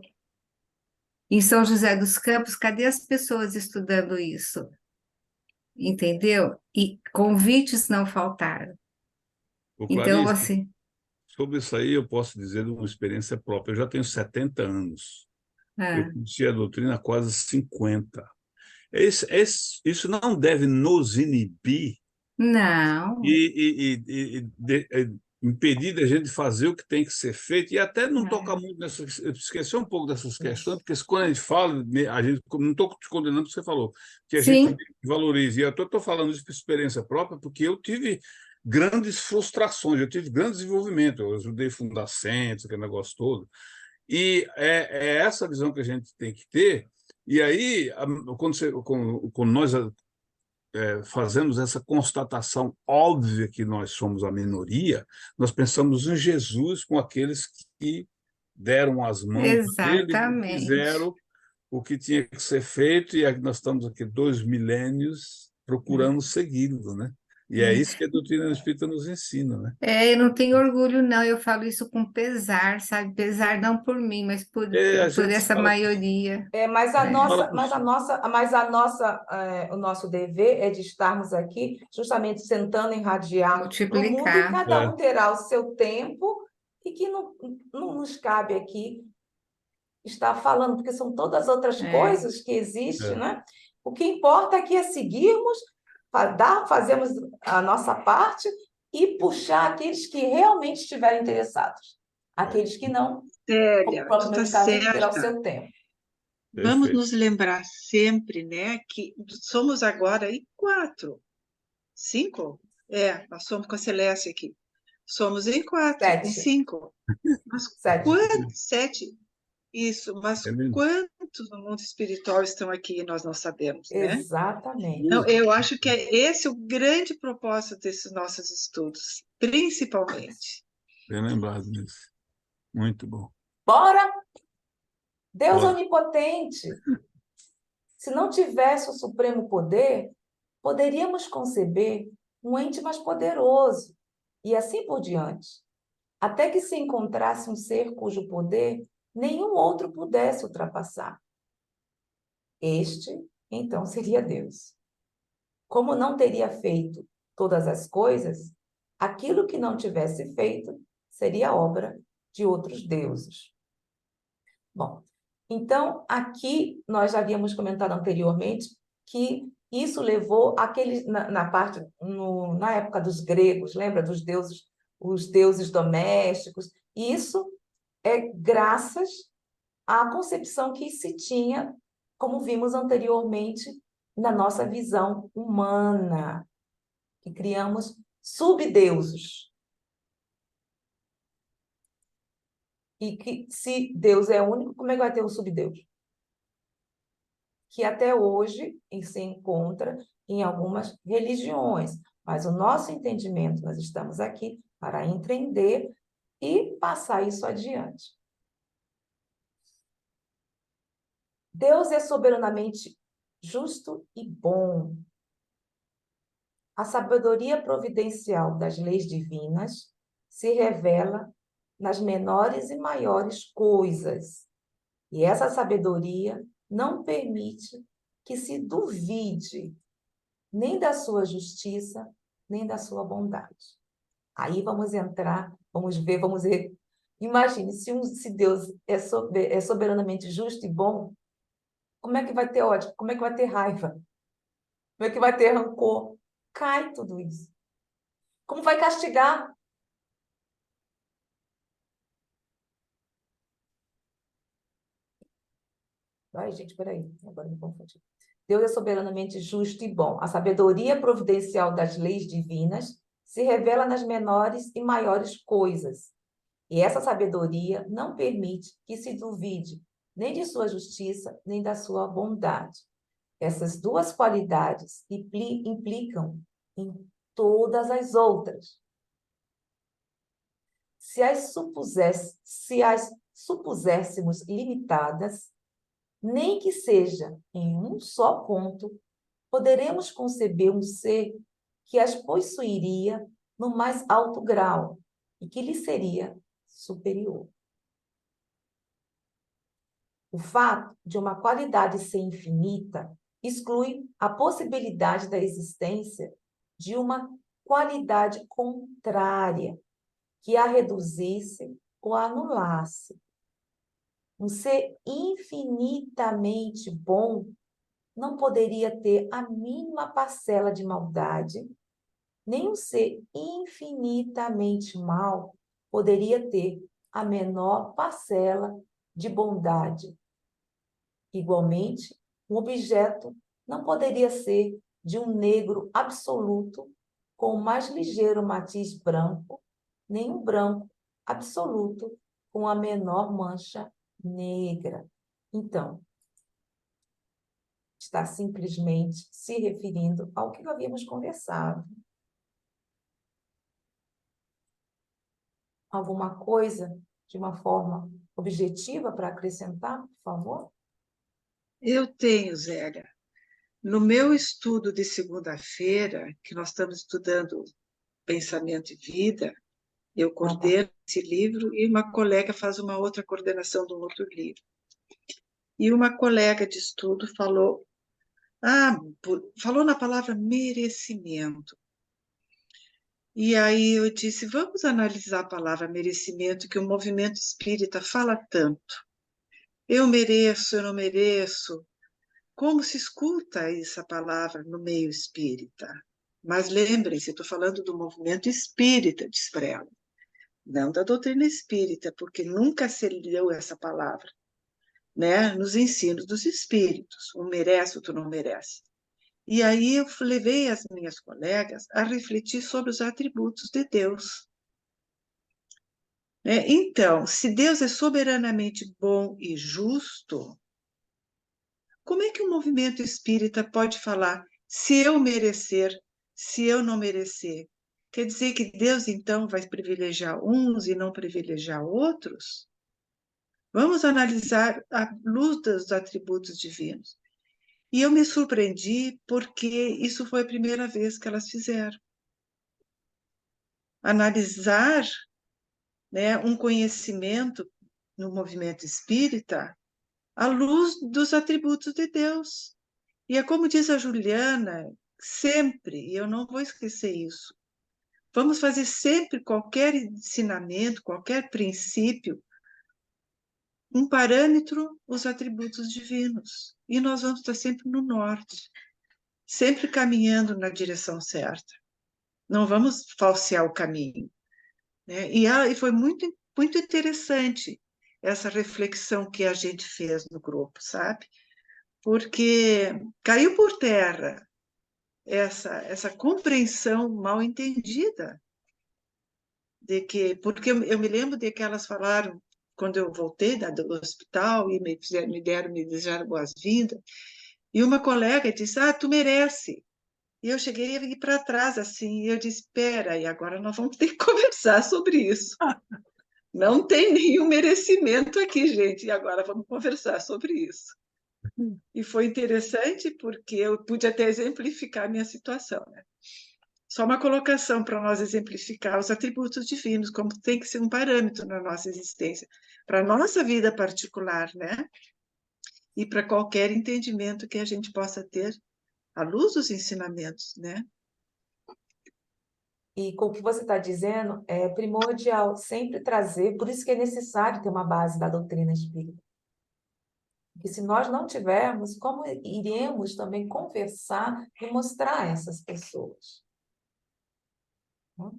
Em São José dos Campos, cadê as pessoas estudando isso? Entendeu? E convites não faltaram. Ô, Então, Clarice, assim, sobre isso aí eu posso dizer de uma experiência própria. Eu já tenho 70 anos. Eu ah, conheci a doutrina há quase 50. Isso não deve nos inibir não, impedir da gente fazer o que tem que ser feito, e até não tocar é, muito nessa, esquecer um pouco dessas questões, porque quando a gente fala, a gente, não estou te condenando o que você falou, que a gente sim, valoriza, e eu estou falando isso por experiência própria, porque eu tive grandes frustrações, eu tive grande desenvolvimento, eu ajudei a fundar centros, aquele negócio todo, e é essa visão que a gente tem que ter, e aí, quando nós fazemos essa constatação óbvia que nós somos a minoria, nós pensamos em Jesus com aqueles que deram as mãos a ele e exatamente. fizeram o que tinha que ser feito, e nós estamos aqui 2 milênios procurando segui-lo, né? E é isso que a doutrina espírita nos ensina, né? Eu não tenho orgulho, não, eu falo isso com pesar, sabe? Pesar não por mim, mas A por gente essa fala, maioria. Mas a gente fala o nosso dever é de estarmos aqui justamente tentando irradiar para o mundo, e Multiplicar. cada um terá o seu tempo, e que não nos cabe aqui estar falando, porque são todas outras É, coisas que existem, é, né? O que importa aqui é seguirmos, fazermos a nossa parte e puxar aqueles que realmente estiverem interessados. Aqueles que não, como o Célia, tu próprio meu está caso, terá o certa. seu tempo. Vamos perfeito. nos lembrar sempre, né, que somos agora aí 4, 5? Nós somos com a Celeste aqui. Somos em 4, em 7. 5. Mas 7. quantos? 7? Isso, mas É mesmo. quantos no mundo espiritual estão aqui e nós não sabemos, né? Então, Exatamente. eu acho que esse é o grande propósito desses nossos estudos, principalmente. Bem lembrado disso. Muito bom. Bora! Deus Bora. onipotente. Se não tivesse o supremo poder, poderíamos conceber um ente mais poderoso, e assim por diante, até que se encontrasse um ser cujo poder nenhum outro pudesse ultrapassar. Este, então, seria Deus. Como não teria feito todas as coisas, aquilo que não tivesse feito seria obra de outros deuses. Bom, então aqui nós já havíamos comentado anteriormente que Isso levou aquele na época dos gregos, lembra dos deuses, os deuses domésticos. Isso é graças à concepção que se tinha, como vimos anteriormente, na nossa visão humana, que criamos subdeuses. E que, se Deus é único, como é que vai ter um subdeus? Que até hoje se encontra em algumas religiões. Mas o nosso entendimento, nós estamos aqui para entender e passar isso adiante. Deus é soberanamente justo e bom. A sabedoria providencial das leis divinas se revela nas menores e maiores coisas. E essa sabedoria não permite que se duvide nem da sua justiça, nem da sua bondade. Aí vamos entrar, vamos ver. Imagine, se Deus é soberanamente justo e bom, como é que vai ter ódio? Como é que vai ter raiva? Como é que vai ter rancor? Cai tudo isso. Como vai castigar? Ai, gente, peraí, agora me confundi. Deus é soberanamente justo e bom. A sabedoria providencial das leis divinas se revela nas menores e maiores coisas. E essa sabedoria não permite que se duvide nem de sua justiça, nem da sua bondade. Essas duas qualidades implicam em todas as outras. Se as supuséssemos limitadas, nem que seja em um só ponto, poderemos conceber um ser que as possuiria no mais alto grau e que lhe seria superior. O fato de uma qualidade ser infinita exclui a possibilidade da existência de uma qualidade contrária, que a reduzisse ou a anulasse. Um ser infinitamente bom não poderia ter a mínima parcela de maldade, nem um ser infinitamente mau poderia ter a menor parcela de bondade. Igualmente, um objeto não poderia ser de um negro absoluto com o mais ligeiro matiz branco, nem um branco absoluto com a menor mancha negra. Então, está simplesmente se referindo ao que havíamos conversado. Alguma coisa de uma forma objetiva para acrescentar, por favor? Eu tenho, Zélia. No meu estudo de segunda-feira, que nós estamos estudando Pensamento e Vida, eu coordeno esse livro e uma colega faz uma outra coordenação de um outro livro. E uma colega de estudo falou na palavra merecimento. E aí eu disse, vamos analisar a palavra merecimento, que o movimento espírita fala tanto. Eu mereço, eu não mereço. Como se escuta essa palavra no meio espírita? Mas lembrem-se, estou falando do movimento espírita, diz para ela, não da doutrina espírita, porque nunca se leu essa palavra, né? Nos ensinos dos espíritos, um merece, outro não merece. E aí eu levei as minhas colegas a refletir sobre os atributos de Deus. Então, se Deus é soberanamente bom e justo, como é que o movimento espírita pode falar se eu merecer, se eu não merecer? Quer dizer que Deus, então, vai privilegiar uns e não privilegiar outros? Vamos analisar a luz dos atributos divinos. E eu me surpreendi porque isso foi a primeira vez que elas fizeram. Analisar, né, um conhecimento no movimento espírita à luz dos atributos de Deus. E é como diz a Juliana, sempre, e eu não vou esquecer isso, vamos fazer sempre qualquer ensinamento, qualquer princípio, um parâmetro, os atributos divinos. E nós vamos estar sempre no norte, sempre caminhando na direção certa. Não vamos falsear o caminho, né? E foi muito, muito interessante essa reflexão que a gente fez no grupo, sabe? Porque caiu por terra essa compreensão mal entendida de que, porque eu me lembro de que elas falaram quando eu voltei do hospital e me desejaram boas-vindas, e uma colega disse: "Ah, tu merece". E eu cheguei a ir para trás assim, e eu disse: "Espera, e agora nós vamos ter que conversar sobre isso. Não tem nenhum merecimento aqui, gente, e agora vamos conversar sobre isso". E foi interessante porque eu pude até exemplificar a minha situação, né? Só uma colocação para nós exemplificar os atributos divinos, como tem que ser um parâmetro na nossa existência, para a nossa vida particular, né? E para qualquer entendimento que a gente possa ter à luz dos ensinamentos, né? E com o que você está dizendo, é primordial sempre trazer, por isso que é necessário ter uma base da doutrina espírita. Porque se nós não tivermos, como iremos também conversar e mostrar a essas pessoas? Né?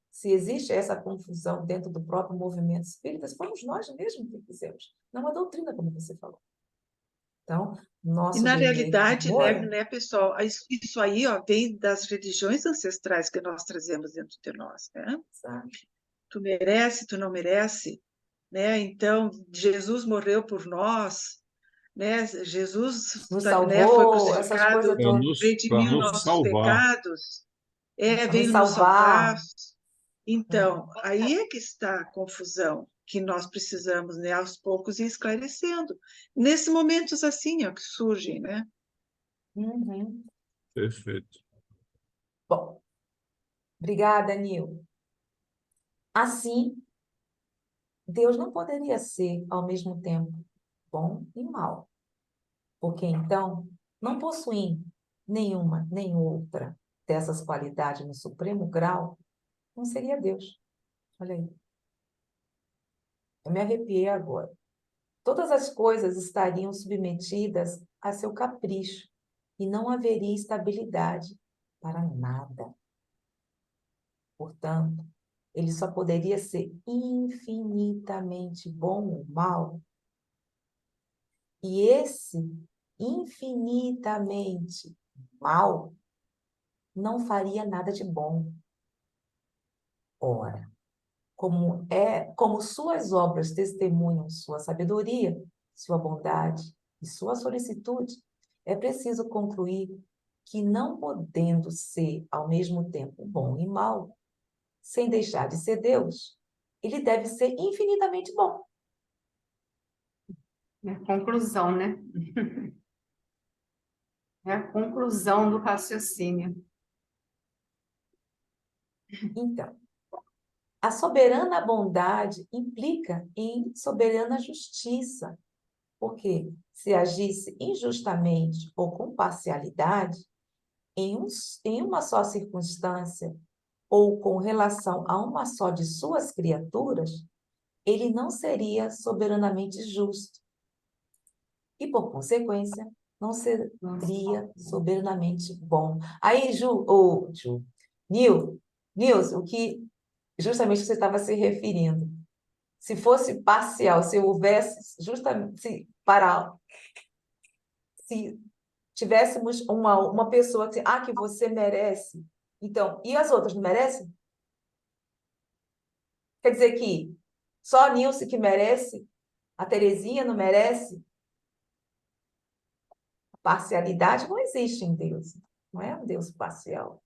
Se existe essa confusão dentro do próprio movimento espírita, fomos nós mesmos que fizemos, não a doutrina, como você falou. Então, E nosso na dever de realidade, amor, né, pessoal, isso aí, ó, vem das religiões ancestrais que nós trazemos dentro de nós, né? sabe? Tu merece, tu não merece, né? Então, Jesus morreu por nós, né? Jesus, Nos né, foi salvou, essas crucificado, coisas todas, para redimiu nos nossos salvar. pecados, para nos veio nos salvar. salvar. Então, aí é que está a confusão que nós precisamos, né, aos poucos ir esclarecendo. Nesses momentos assim, ó, que surgem, né? Uhum. Perfeito. Bom, obrigada, Nil. Assim, Deus não poderia ser, ao mesmo tempo, bom e mal, porque então, não possuindo nenhuma nem outra dessas qualidades no supremo grau, não seria Deus. Olha aí, eu me arrepiei agora. Todas as coisas estariam submetidas a seu capricho e não haveria estabilidade para nada. Portanto, ele só poderia ser infinitamente bom ou mal. E esse infinitamente mal não faria nada de bom. Ora, como suas obras testemunham sua sabedoria, sua bondade e sua solicitude, é preciso concluir que, não podendo ser ao mesmo tempo bom e mal, sem deixar de ser Deus, ele deve ser infinitamente bom. É a conclusão, né? É a conclusão do raciocínio. Então, a soberana bondade implica em soberana justiça, porque se agisse injustamente ou com parcialidade, em uma só circunstância ou com relação a uma só de suas criaturas, ele não seria soberanamente justo e, por consequência, não seria soberanamente bom. Aí, Nils, o que justamente você estava se referindo, se fosse parcial, se houvesse justamente, se tivéssemos uma pessoa que você merece, então, e as outras não merecem? Quer dizer que só a Nilce que merece, a Terezinha não merece? Parcialidade não existe em Deus, não é um Deus parcial.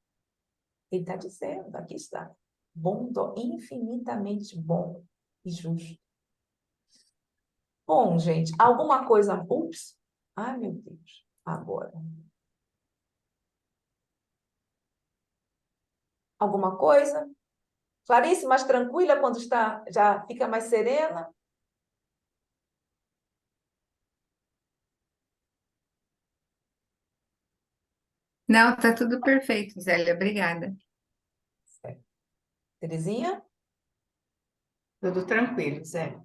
Ele está dizendo, aqui está, infinitamente bom e justo. Bom, gente, alguma coisa... Ups! Ai, meu Deus, agora. Alguma coisa? Clarice, mais tranquila quando já fica mais serena? Não, tá tudo perfeito, Zélia, obrigada. Certo. Terezinha? Tudo tranquilo, Zé.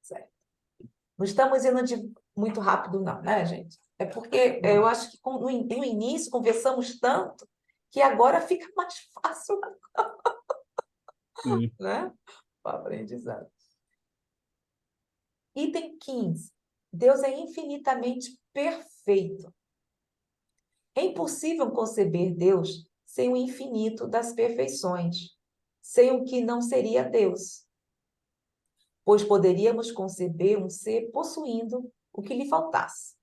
Certo. Não estamos indo muito rápido, não, né, gente? É porque eu acho que no início conversamos tanto que agora fica mais fácil, Sim. né? O aprendizado. Item 15. Deus é infinitamente perfeito. É impossível conceber Deus sem o infinito das perfeições, sem o que não seria Deus, pois poderíamos conceber um ser possuindo o que lhe faltasse.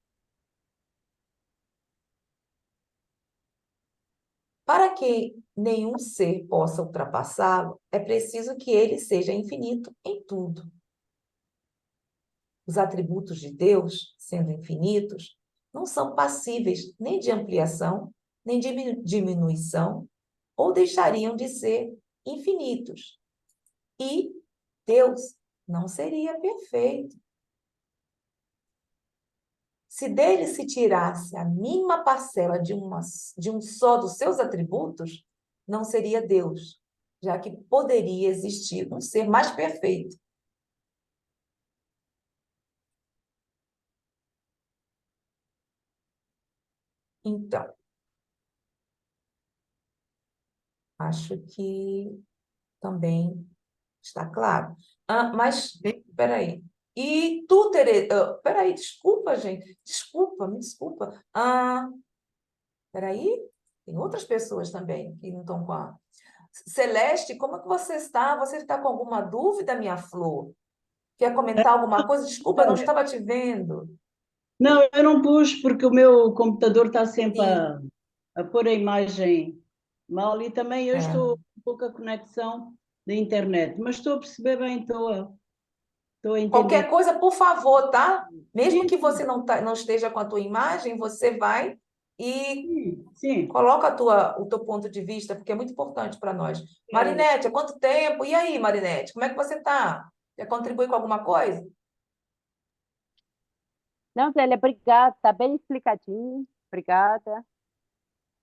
Para que nenhum ser possa ultrapassá-lo, é preciso que ele seja infinito em tudo. Os atributos de Deus, sendo infinitos, não são passíveis nem de ampliação, nem de diminuição, ou deixariam de ser infinitos. E Deus não seria perfeito. Se dele se tirasse a mínima parcela de um só dos seus atributos, não seria Deus, já que poderia existir um ser mais perfeito. Então, acho que também está claro. Mas, peraí. E tu, Tereza... peraí, desculpa, gente. Desculpa, me desculpa. Peraí. Tem outras pessoas também que não estão com a... Celeste, como é que você está? Você está com alguma dúvida, minha flor? Quer comentar alguma coisa? Desculpa, eu não estava te vendo. Não, eu não pus porque o meu computador está sempre Sim, a pôr a imagem mal e também eu é. estou com pouca conexão da internet, mas estou a perceber bem, estou a entender. Qualquer coisa, por favor, tá? Mesmo Sim, que você não esteja com a tua imagem, você vai e sim, sim. coloca o teu ponto de vista, porque é muito importante para nós. É, Marinete, há quanto tempo? E aí, Marinete, como é que você está? Quer contribuir com alguma coisa? Não, Zélia, obrigada, tá bem explicadinho, obrigada,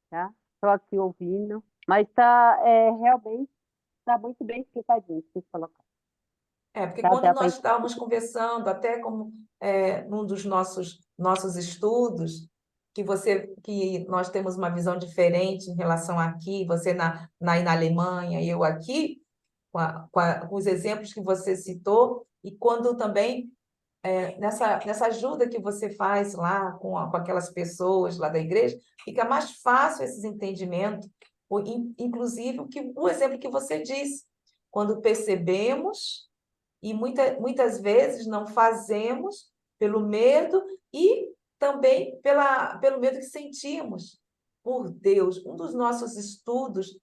tá? Estou aqui ouvindo, mas tá, realmente está muito bem explicadinho, que vocês colocaram, Porque tá? quando Dá para nós estávamos conversando, até como num dos nossos estudos, que nós temos uma visão diferente em relação aqui, você na Alemanha e eu aqui, com os exemplos que você citou, e quando também nessa ajuda que você faz lá com aquelas pessoas lá da igreja, fica mais fácil esses entendimentos, inclusive o exemplo que você disse, quando percebemos e muitas vezes não fazemos pelo medo e também pelo medo que sentimos por Deus. Um dos nossos estudos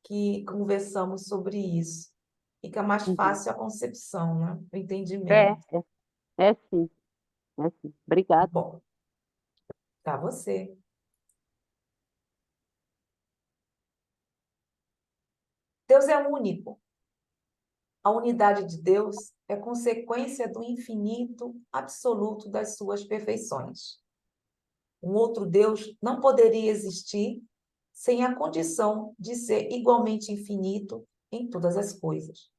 que conversamos sobre isso. Fica mais Uhum. fácil a concepção, né? O É, entendimento. sim, é sim. Obrigada. Bom, tá você. Deus é único. A unidade de Deus é consequência do infinito absoluto das suas perfeições. Um outro Deus não poderia existir sem a condição de ser igualmente infinito em todas as coisas.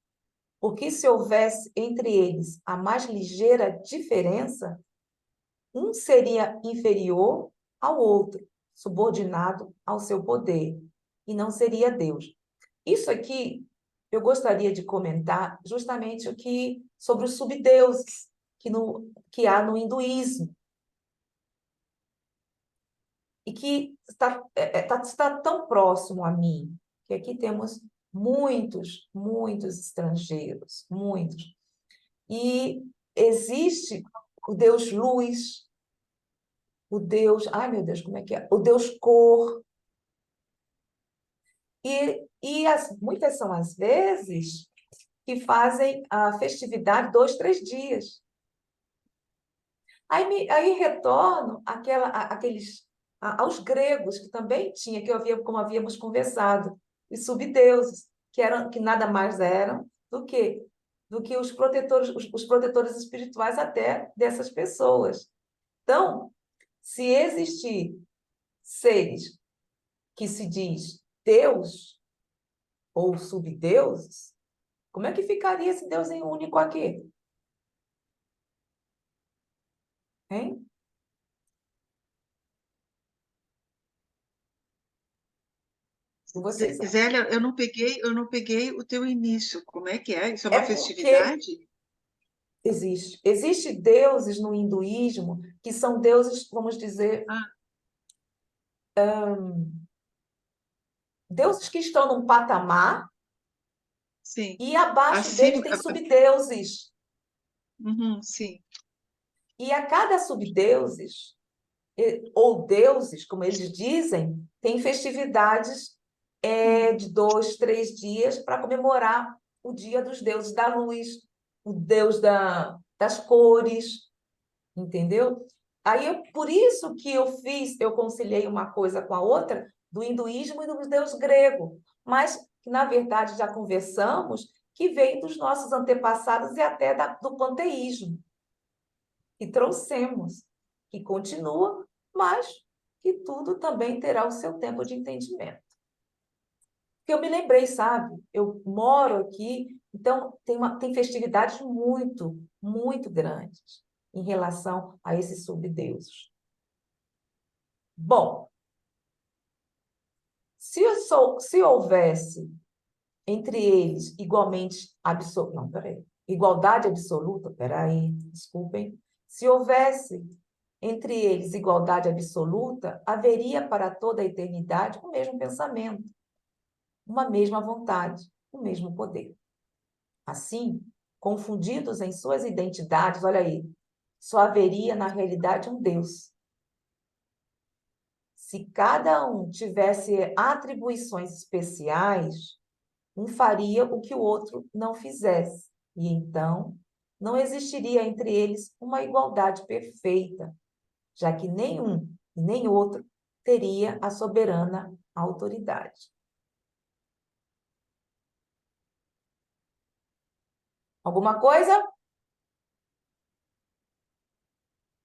Porque se houvesse entre eles a mais ligeira diferença, um seria inferior ao outro, subordinado ao seu poder, e não seria Deus. Isso aqui eu gostaria de comentar justamente sobre os subdeuses que há no hinduísmo, e que está tão próximo a mim, que aqui temos muitos, muitos estrangeiros, muitos. E existe o Deus Luz, o Deus, ai meu Deus, como é que é? O Deus Cor. Muitas são as vezes que fazem a festividade 2, 3 dias. Aí retorno aos gregos, que também tinha, como havíamos conversado, os subdeuses, que nada mais eram do que os protetores espirituais até dessas pessoas. Então, se existir seres que se diz Deus ou subdeuses, como é que ficaria esse Deus em único aqui? Hein? E vocês acham? Zélia, eu não peguei o teu início. Como é que é? Isso é É uma porque festividade? existe deuses no hinduísmo que são deuses, vamos dizer, Ah, deuses que estão num patamar sim. e abaixo deles Acima. tem subdeuses. Uhum, sim. E a cada subdeuses, ou deuses, como eles dizem, tem festividades de 2, 3 dias para comemorar o dia dos deuses da luz, o deus das cores, entendeu? Por isso que eu conciliei uma coisa com a outra, do hinduísmo e do deus grego, mas que, na verdade, já conversamos, que vem dos nossos antepassados e até do panteísmo, que trouxemos, que continua, mas que tudo também terá o seu tempo de entendimento. Porque eu me lembrei, sabe? Eu moro aqui, então tem festividades muito, muito grandes em relação a esses subdeuses. Bom, se houvesse entre eles igualdade absoluta, peraí, desculpem, se houvesse entre eles igualdade absoluta, haveria para toda a eternidade o mesmo pensamento, uma mesma vontade, o mesmo poder. Assim, confundidos em suas identidades, olha aí, só haveria na realidade um Deus. Se cada um tivesse atribuições especiais, um faria o que o outro não fizesse, e então não existiria entre eles uma igualdade perfeita, já que nenhum e nem outro teria a soberana autoridade. Alguma coisa?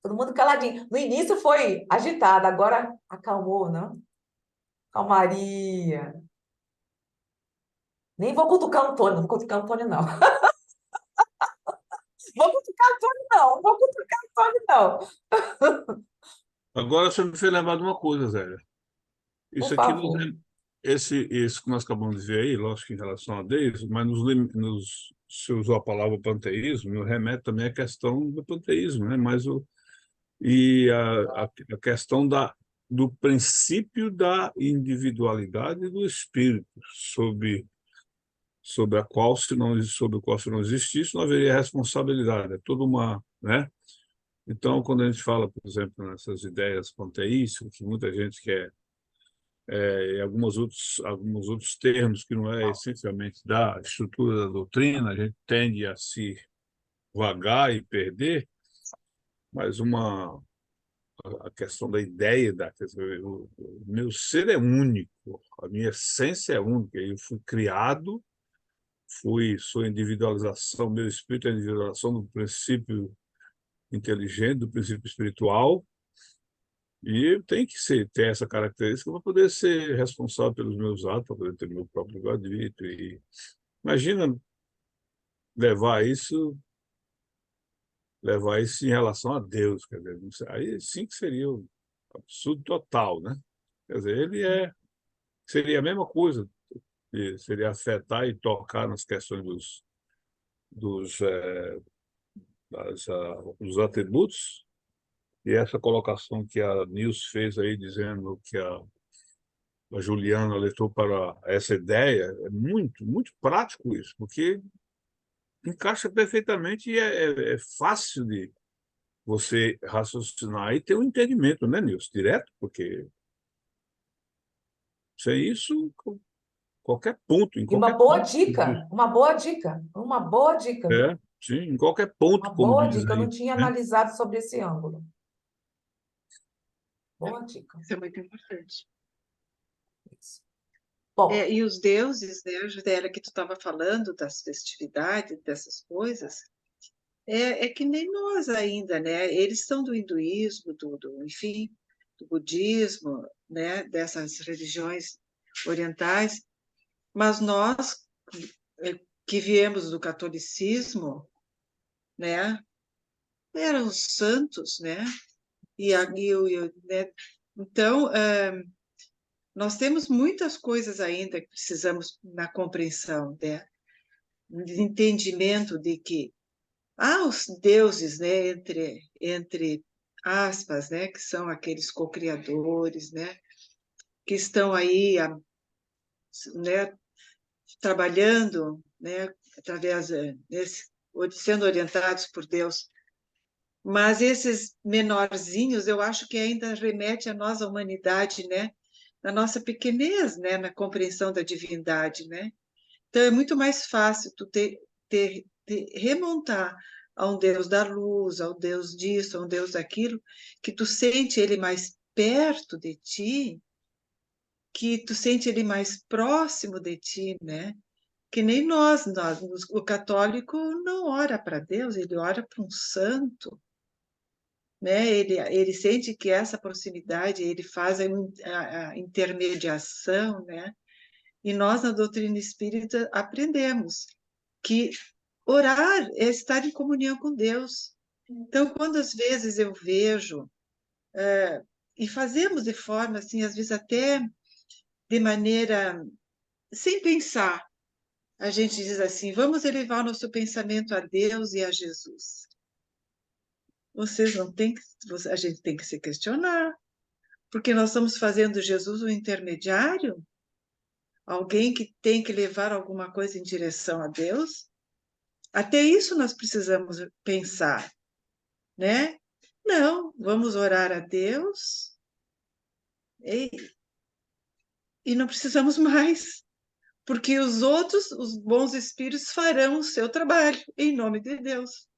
Todo mundo caladinho. No início foi agitado, agora acalmou, não? Calmaria. Nem vou cutucar o Antônio, não vou cutucar o Antônio, não. Vou cutucar o Antônio, não. Vou cutucar o Antônio, não. Agora você me fez lembrar de uma coisa, Zélia. Por Isso aqui, favor. esse que nós acabamos de ver aí, lógico, em relação a Deus, mas se usou a palavra panteísmo, me remete também à questão do panteísmo, né? A questão do princípio da individualidade do espírito, sobre o qual, se não existisse, não haveria responsabilidade. É toda uma, né? Então, quando a gente fala, por exemplo, nessas ideias panteísticas, que muita gente quer, e alguns outros termos que não é essencialmente da estrutura da doutrina, a gente tende a se vagar e perder, mas a questão da ideia, quer dizer, o meu ser é único, a minha essência é única, eu fui criado, sou individualização, meu espírito é individualização do princípio inteligente, do princípio espiritual, e eu tenho que ter essa característica para poder ser responsável pelos meus atos, para poder ter meu próprio livre-arbítrio. E imagina levar isso, levar isso em relação a Deus, quer dizer, aí sim que seria um absurdo total, né? Quer dizer, seria a mesma coisa, seria afetar e tocar nas questões dos, eh, dos atributos, e essa colocação que a Nils fez aí, dizendo que a Juliana alertou para essa ideia, é muito, muito prático isso, porque encaixa perfeitamente e é fácil de você raciocinar e ter um entendimento, né, Nils? Direto, porque sem isso, qualquer ponto, em E uma qualquer boa ponto. dica, uma boa dica, uma boa dica, É, sim, em qualquer ponto, uma como boa diz dica. Eu não aí, tinha né? analisado sobre esse ângulo. Boa dica. Isso é muito importante. Isso. Bom, E os deuses, né, Judélia, que tu estava falando das festividades, dessas coisas, é que nem nós ainda, né? Eles são do hinduísmo, enfim, do budismo, né? Dessas religiões orientais, mas nós que viemos do catolicismo, né? Eram os santos, né? Né? Então, Nós temos muitas coisas ainda que precisamos na compreensão, né? De entendimento de que há os deuses, né, entre aspas, né, que são aqueles co-criadores, né, que estão aí, né, trabalhando, né, através sendo orientados por Deus. Mas esses menorzinhos, eu acho que ainda remete a nós, a humanidade, né, na nossa pequenez, né, na compreensão da divindade, né. Então é muito mais fácil tu remontar a um Deus da luz, ao Deus disso, a um Deus daquilo, que tu sente ele mais perto de ti, que tu sente ele mais próximo de ti, né? Que nem nós, o católico não ora para Deus, ele ora para um santo, né? Ele sente que essa proximidade, ele faz a intermediação, né? E nós, na doutrina espírita, aprendemos que orar é estar em comunhão com Deus. Então, quando às vezes eu vejo, e fazemos de forma assim, às vezes até de maneira sem pensar, a gente diz assim: vamos elevar nosso pensamento a Deus e a Jesus. Vocês não têm que, a gente tem que se questionar, porque nós estamos fazendo Jesus um intermediário, alguém que tem que levar alguma coisa em direção a Deus. Até isso nós precisamos pensar, né? Não, vamos orar a Deus e não precisamos mais, porque os outros, os bons espíritos, farão o seu trabalho em nome de Deus.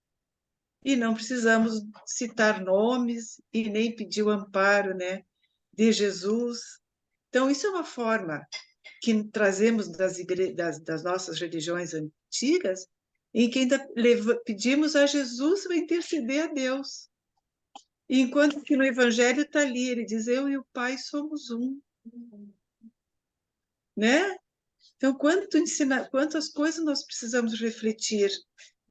E não precisamos citar nomes e nem pedir o amparo, né, de Jesus. Então, isso é uma forma que trazemos das nossas religiões antigas, em que ainda pedimos a Jesus para interceder a Deus. Enquanto que no Evangelho está ali, ele diz: eu e o Pai somos um. Né? Então, quantas coisas nós precisamos refletir,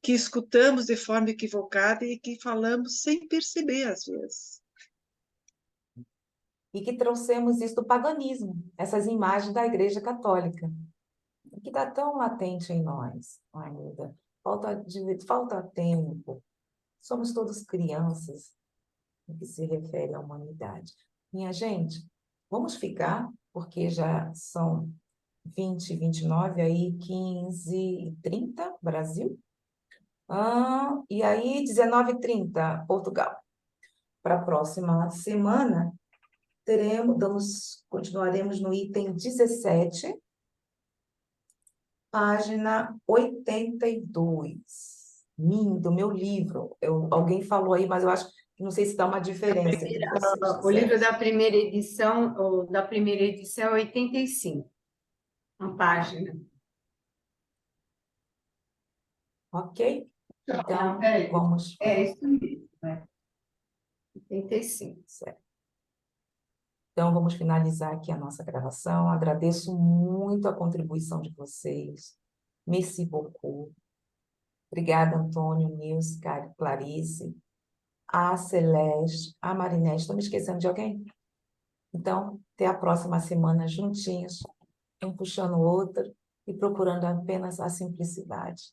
que escutamos de forma equivocada e que falamos sem perceber, às vezes. E que trouxemos isso do paganismo, essas imagens da Igreja Católica, que está tão latente em nós ainda. Falta tempo. Somos todos crianças no que se refere à humanidade. Minha gente, vamos ficar, porque já são 20, 29, aí 15h30, Brasil. E aí 19h30, Portugal. Para a próxima semana, continuaremos no item 17, página 82. Do meu livro. Alguém falou aí, mas eu acho que não sei se dá uma diferença entre vocês. O livro da primeira edição, é 85, uma página. Ok? Então, Não, vamos. É isso mesmo, 85. Certo. Então, vamos finalizar aqui a nossa gravação. Agradeço muito a contribuição de vocês. Merci beaucoup. Obrigada, Antônio, Nilce, Clarice, a Celeste, a Marinete. Estou me esquecendo de alguém? Então, até a próxima semana juntinhos, um puxando o outro e procurando apenas a simplicidade.